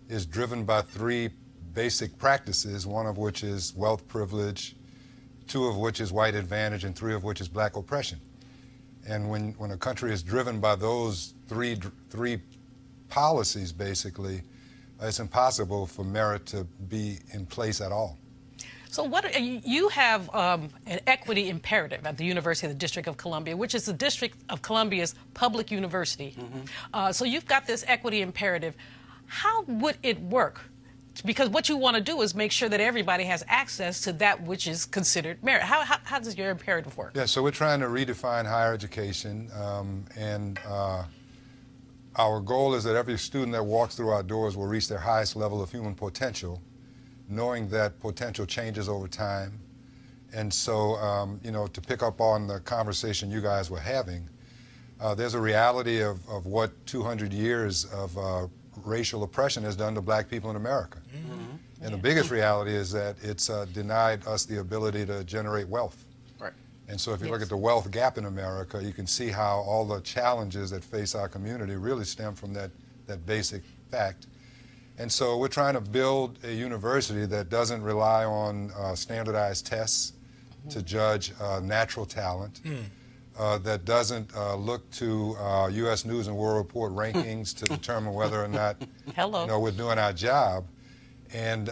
is driven by three basic practices, one of which is wealth privilege, two of which is white advantage, and three of which is black oppression. And when a country is driven by those three policies, basically, it's impossible for merit to be in place at all. So what you have an equity imperative at the University of the District of Columbia, which is the District of Columbia's public university. So you've got this equity imperative. How would it work? Because what you want to do is make sure that everybody has access to that which is considered merit. How does your imperative work? Yeah, so we're trying to redefine higher education, and our goal is that every student that walks through our doors will reach their highest level of human potential, knowing that potential changes over time. And so, you know, to pick up on the conversation you guys were having, there's a reality of what 200 years of racial oppression has done to black people in America. And the biggest reality is that it's denied us the ability to generate wealth. Right. And so if you look at the wealth gap in America, you can see how all the challenges that face our community really stem from that basic fact. And so we're trying to build a university that doesn't rely on standardized tests to judge natural talent, that doesn't look to U.S. News and World Report rankings to determine whether or not you know, we're doing our job. And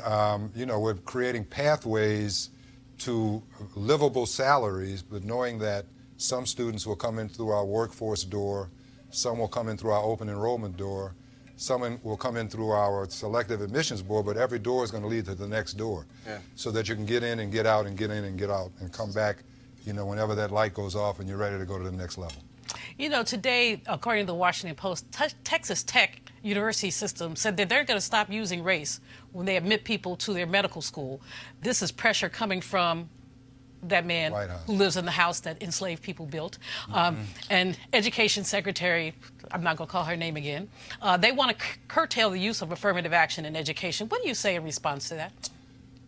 you know, we're creating pathways to livable salaries, but knowing that some students will come in through our workforce door, some will come in through our open enrollment door, some will come in through our selective admissions board, but every door is going to lead to the next door, so that you can get in and get out and get in and get out and come back, you know, whenever that light goes off and you're ready to go to the next level. You know, today, according to the Washington Post, Texas Tech University system said that they're going to stop using race when they admit people to their medical school. This is pressure coming from that man who lives in the house that enslaved people built. And Education Secretary, I'm not going to call her name again, they want to curtail the use of affirmative action in education. What do you say in response to that?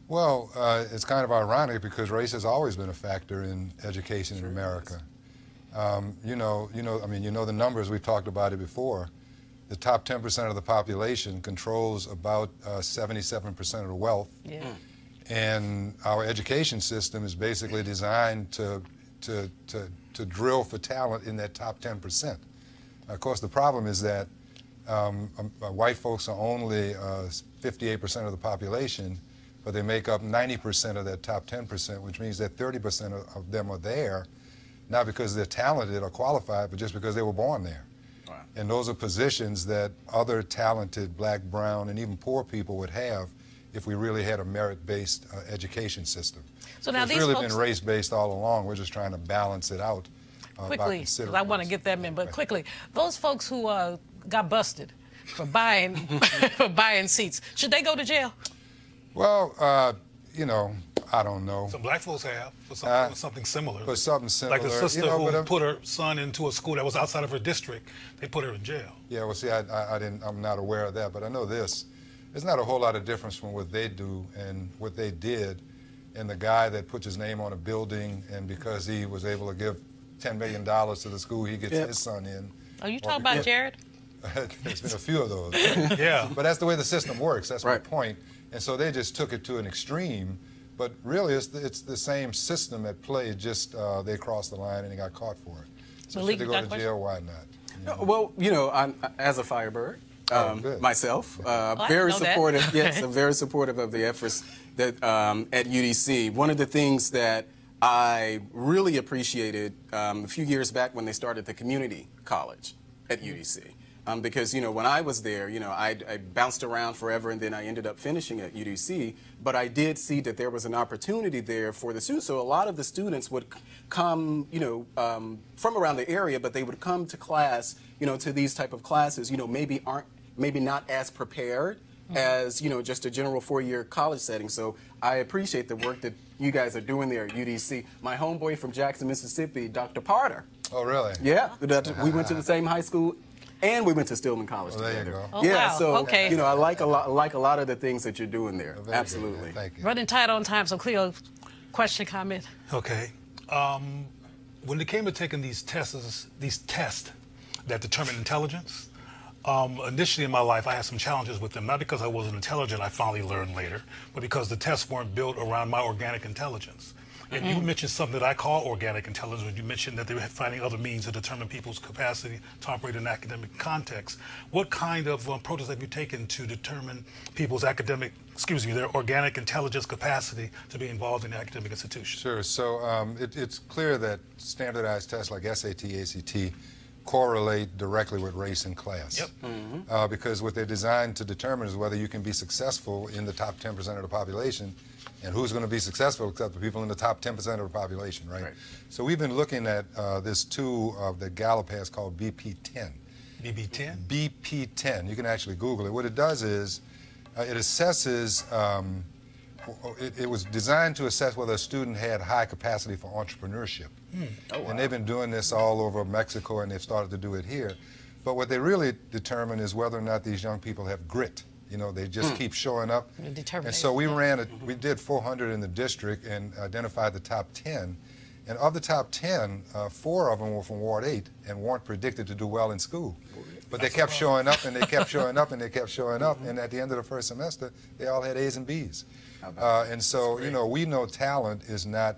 Well, it's kind of ironic because race has always been a factor in education in America. I mean, you know the numbers, we've talked about it before. The top 10% of the population controls about 77% of the wealth. And our education system is basically designed to drill for talent in that top 10%. Of course, the problem is that white folks are only 58% of the population, but they make up 90% of that top 10%, which means that 30% of them are there, not because they're talented or qualified, but just because they were born there. And those are positions that other talented black, brown, and even poor people would have if we really had a merit-based education system. So now it's really been race-based all along. We're just trying to balance it out. Quickly, because I want to get them in, but quickly, those folks who got busted for buying seats, should they go to jail? Well, you know, I don't know. Some black folks have for something similar. For something similar. Like the sister who put her son into a school that was outside of her district, they put her in jail. Yeah, well, see, I'm not aware of that, but I know this. There's not a whole lot of difference from what they do and what they did, and the guy that puts his name on a building, and because he was able to give $10 million to the school, he gets his son in. Are you talking about Jared? There's been a few of those. Yeah. But that's the way the system works. That's my point. And so they just took it to an extreme. But really, it's the same system at play, just they crossed the line and they got caught for it. So should they go to jail? Why not? You know? Well, you know, I'm, as a Firebird, myself, very supportive. Yes, I'm very supportive of the efforts that at UDC. One of the things that I really appreciated a few years back when they started the community college at UDC. Because, you know, when I was there, you know, I bounced around forever and then I ended up finishing at UDC, but I did see that there was an opportunity there for the students. So a lot of the students would come, you know, from around the area, but they would come to class, you know, to these type of classes, you know, maybe not as prepared as, you know, just a general four-year college setting. So I appreciate the work that you guys are doing there at UDC. My homeboy from Jackson, Mississippi, Dr. Parter. Oh, really? Yeah, we went to the same high school. And we went to Stillman College together. There you go. Oh, yeah, wow. so okay. You know, I like a lot of the things that you're doing there. Absolutely. Good. Thank you. Running tight on time, so Cleo, question, comment. Okay. When it came to taking these tests that determine intelligence, initially in my life I had some challenges with them, not because I wasn't intelligent, I finally learned later, but because the tests weren't built around my organic intelligence. And you mentioned something that I call organic intelligence when you mentioned that they're finding other means to determine people's capacity to operate in academic context. What kind of protests have you taken to determine people's their organic intelligence capacity to be involved in academic institutions? Sure. So it's clear that standardized tests like SAT, ACT correlate directly with race and class. Yep. Because what they're designed to determine is whether you can be successful in the top 10% of the population, and who's going to be successful except the people in the top 10% of the population, right? So we've been looking at this tool that Gallup has called BP10. BP10? BP10. You can actually Google it. What it does is it assesses, it was designed to assess whether a student had high capacity for entrepreneurship. And they've been doing this all over Mexico, and they've started to do it here. But what they really determine is whether or not these young people have grit. You know, they just keep showing up. And so we we did 400 in the district and identified the top 10. And of the top 10, 4 of them were from Ward 8 and weren't predicted to do well in school. But they kept showing up, and they kept showing up, and they kept showing up. And at the end of the first semester, they all had A's and B's. And so, you know, we know talent is not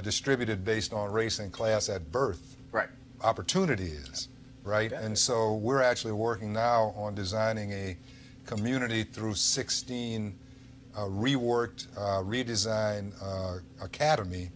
distributed based on race and class at birth. Right. Opportunity is, right? And so we're actually working now on designing a community through 16 reworked, redesigned academy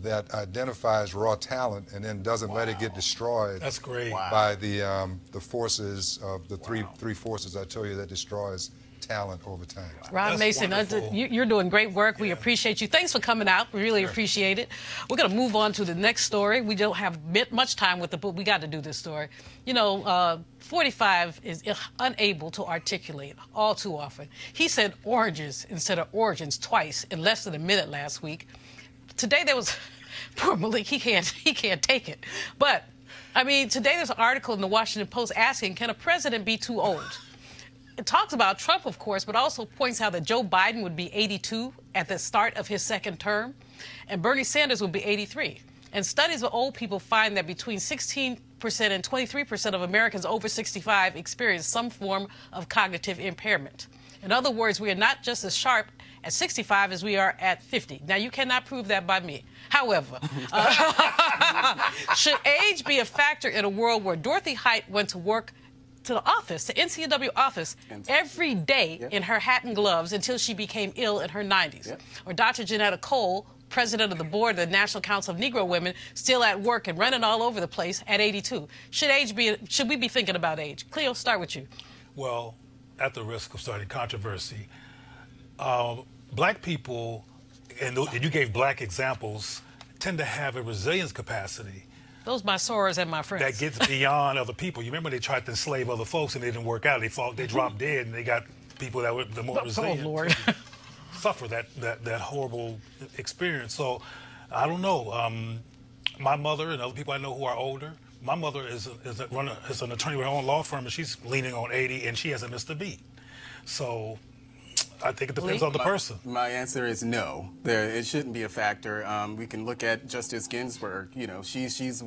that identifies raw talent and then doesn't let it get destroyed. That's great. By the forces of the three forces I told you that destroys talent over time. Ron Mason, you're doing great work. We appreciate you. Thanks for coming out. We really appreciate it. We're going to move on to the next story. We don't have much time with it, but we got to do this story. You know, 45 is unable to articulate all too often. He said oranges instead of origins twice in less than a minute last week. Today there was, poor Malik, he can't take it. But, I mean, today there's an article in the Washington Post asking, can a president be too old? It talks about Trump, of course, but also points out that Joe Biden would be 82 at the start of his second term, and Bernie Sanders would be 83. And studies of old people find that between 16% and 23% of Americans over 65 experience some form of cognitive impairment. In other words, we are not just as sharp at 65 as we are at 50. Now, you cannot prove that by me. However, should age be a factor in a world where Dorothy Height went to work to the office, the NCAA office, every day in her hat and gloves until she became ill in her 90s? Or Dr. Janetta Cole, president of the board of the National Council of Negro Women, still at work and running all over the place at 82. Should we be thinking about age? Cleo, start with you. Well, at the risk of starting controversy, black people, and you gave black examples, tend to have a resilience capacity. Those my sorors and my friends. That gets beyond other people. You remember they tried to enslave other folks and they didn't work out. They dropped dead, and they got people that were the more resilient. Oh, Lord. Suffer that horrible experience. So I don't know. My mother and other people I know who are older, my mother is an attorney with her own law firm, and she's leaning on 80, and she hasn't missed a beat. So I think it depends on the person. My answer is no. It shouldn't be a factor. We can look at Justice Ginsburg. You know, she's in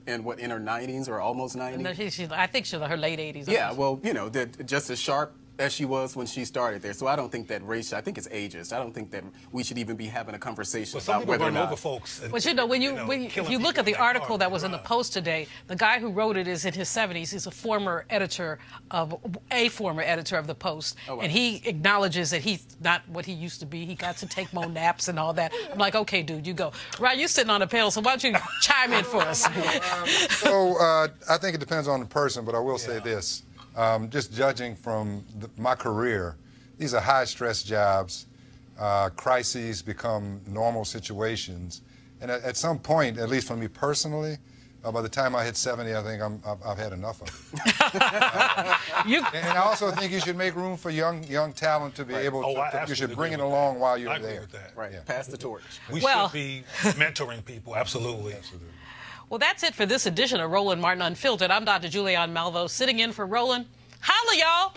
her 90s or almost 90. No, I think she's in her late 80s. Yeah, well, you know, just as sharp as she was when she started there. So I don't think that race, I think it's ageist. I don't think that we should even be having a conversation about whether or not. Over folks. But you know, if you look at the article that was in the Post today, the guy who wrote it is in his 70s. He's a former editor of the Post, and he acknowledges that he's not what he used to be. He got to take more naps and all that. I'm like, okay, dude, you go. Ryan, you're sitting on the panel, so why don't you chime in for us? I think it depends on the person, but I will say this. Just judging from my career, these are high-stress jobs. Crises become normal situations. And at some point, at least for me personally, by the time I hit 70, I think I've had enough of it. And I also think you should make room for young talent to be able to, you should bring it along while you're there. With that. Right, pass the torch. We should be mentoring people, absolutely. Well, that's it for this edition of Roland Martin Unfiltered. I'm Dr. Julianne Malveaux, sitting in for Roland. Holla, y'all!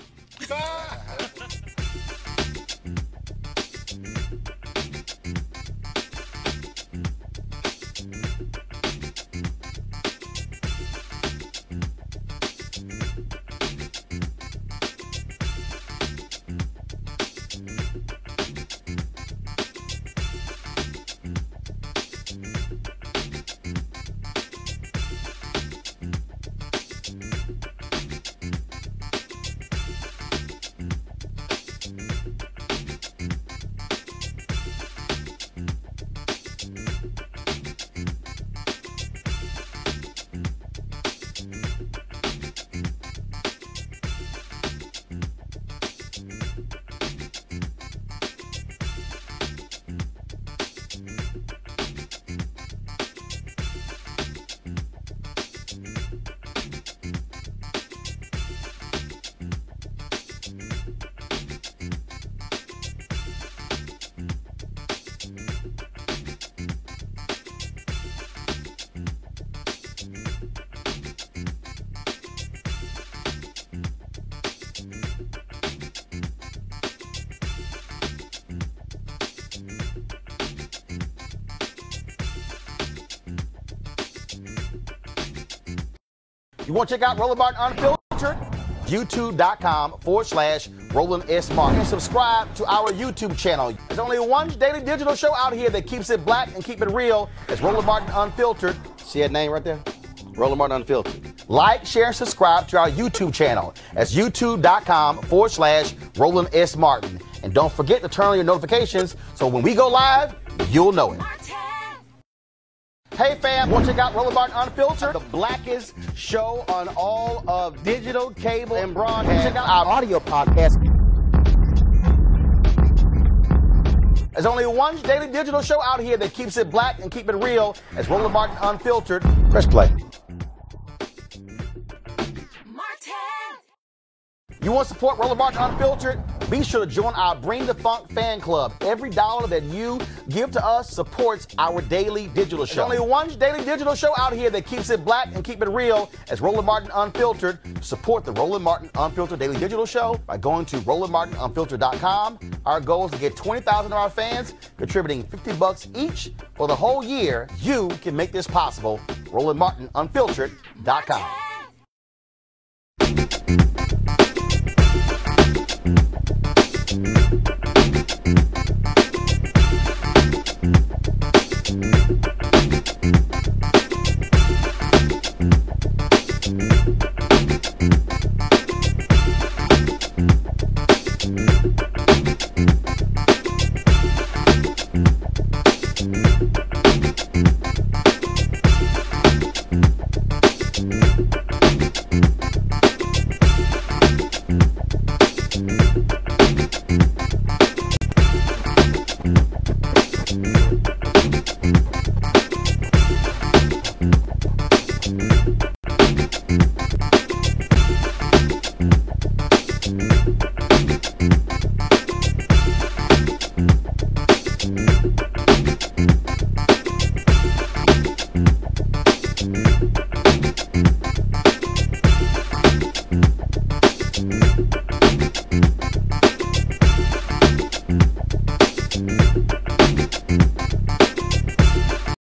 You want to check out Roland Martin Unfiltered? YouTube.com/Roland S. Martin. And subscribe to our YouTube channel. There's only one daily digital show out here that keeps it black and keep it real. It's Roland Martin Unfiltered. See that name right there? Roland Martin Unfiltered. Like, share, and subscribe to our YouTube channel. That's YouTube.com/Roland S. Martin. And don't forget to turn on your notifications so when we go live, you'll know it. Hey fam, want to check out Roland Martin Unfiltered? The blackest show on all of digital, cable, and broadcast. Check out our audio podcast. There's only one daily digital show out here that keeps it black and keep it real. It's Roland Martin Unfiltered. Press play. You want to support Roland Martin Unfiltered? Be sure to join our Bring the Funk fan club. Every dollar that you give to us supports our daily digital show. There's only one daily digital show out here that keeps it black and keep it real. It's Roland Martin Unfiltered. Support the Roland Martin Unfiltered daily digital show by going to RolandMartinUnfiltered.com. Our goal is to get 20,000 of our fans contributing $50 each for the whole year. You can make this possible. RolandMartinUnfiltered.com.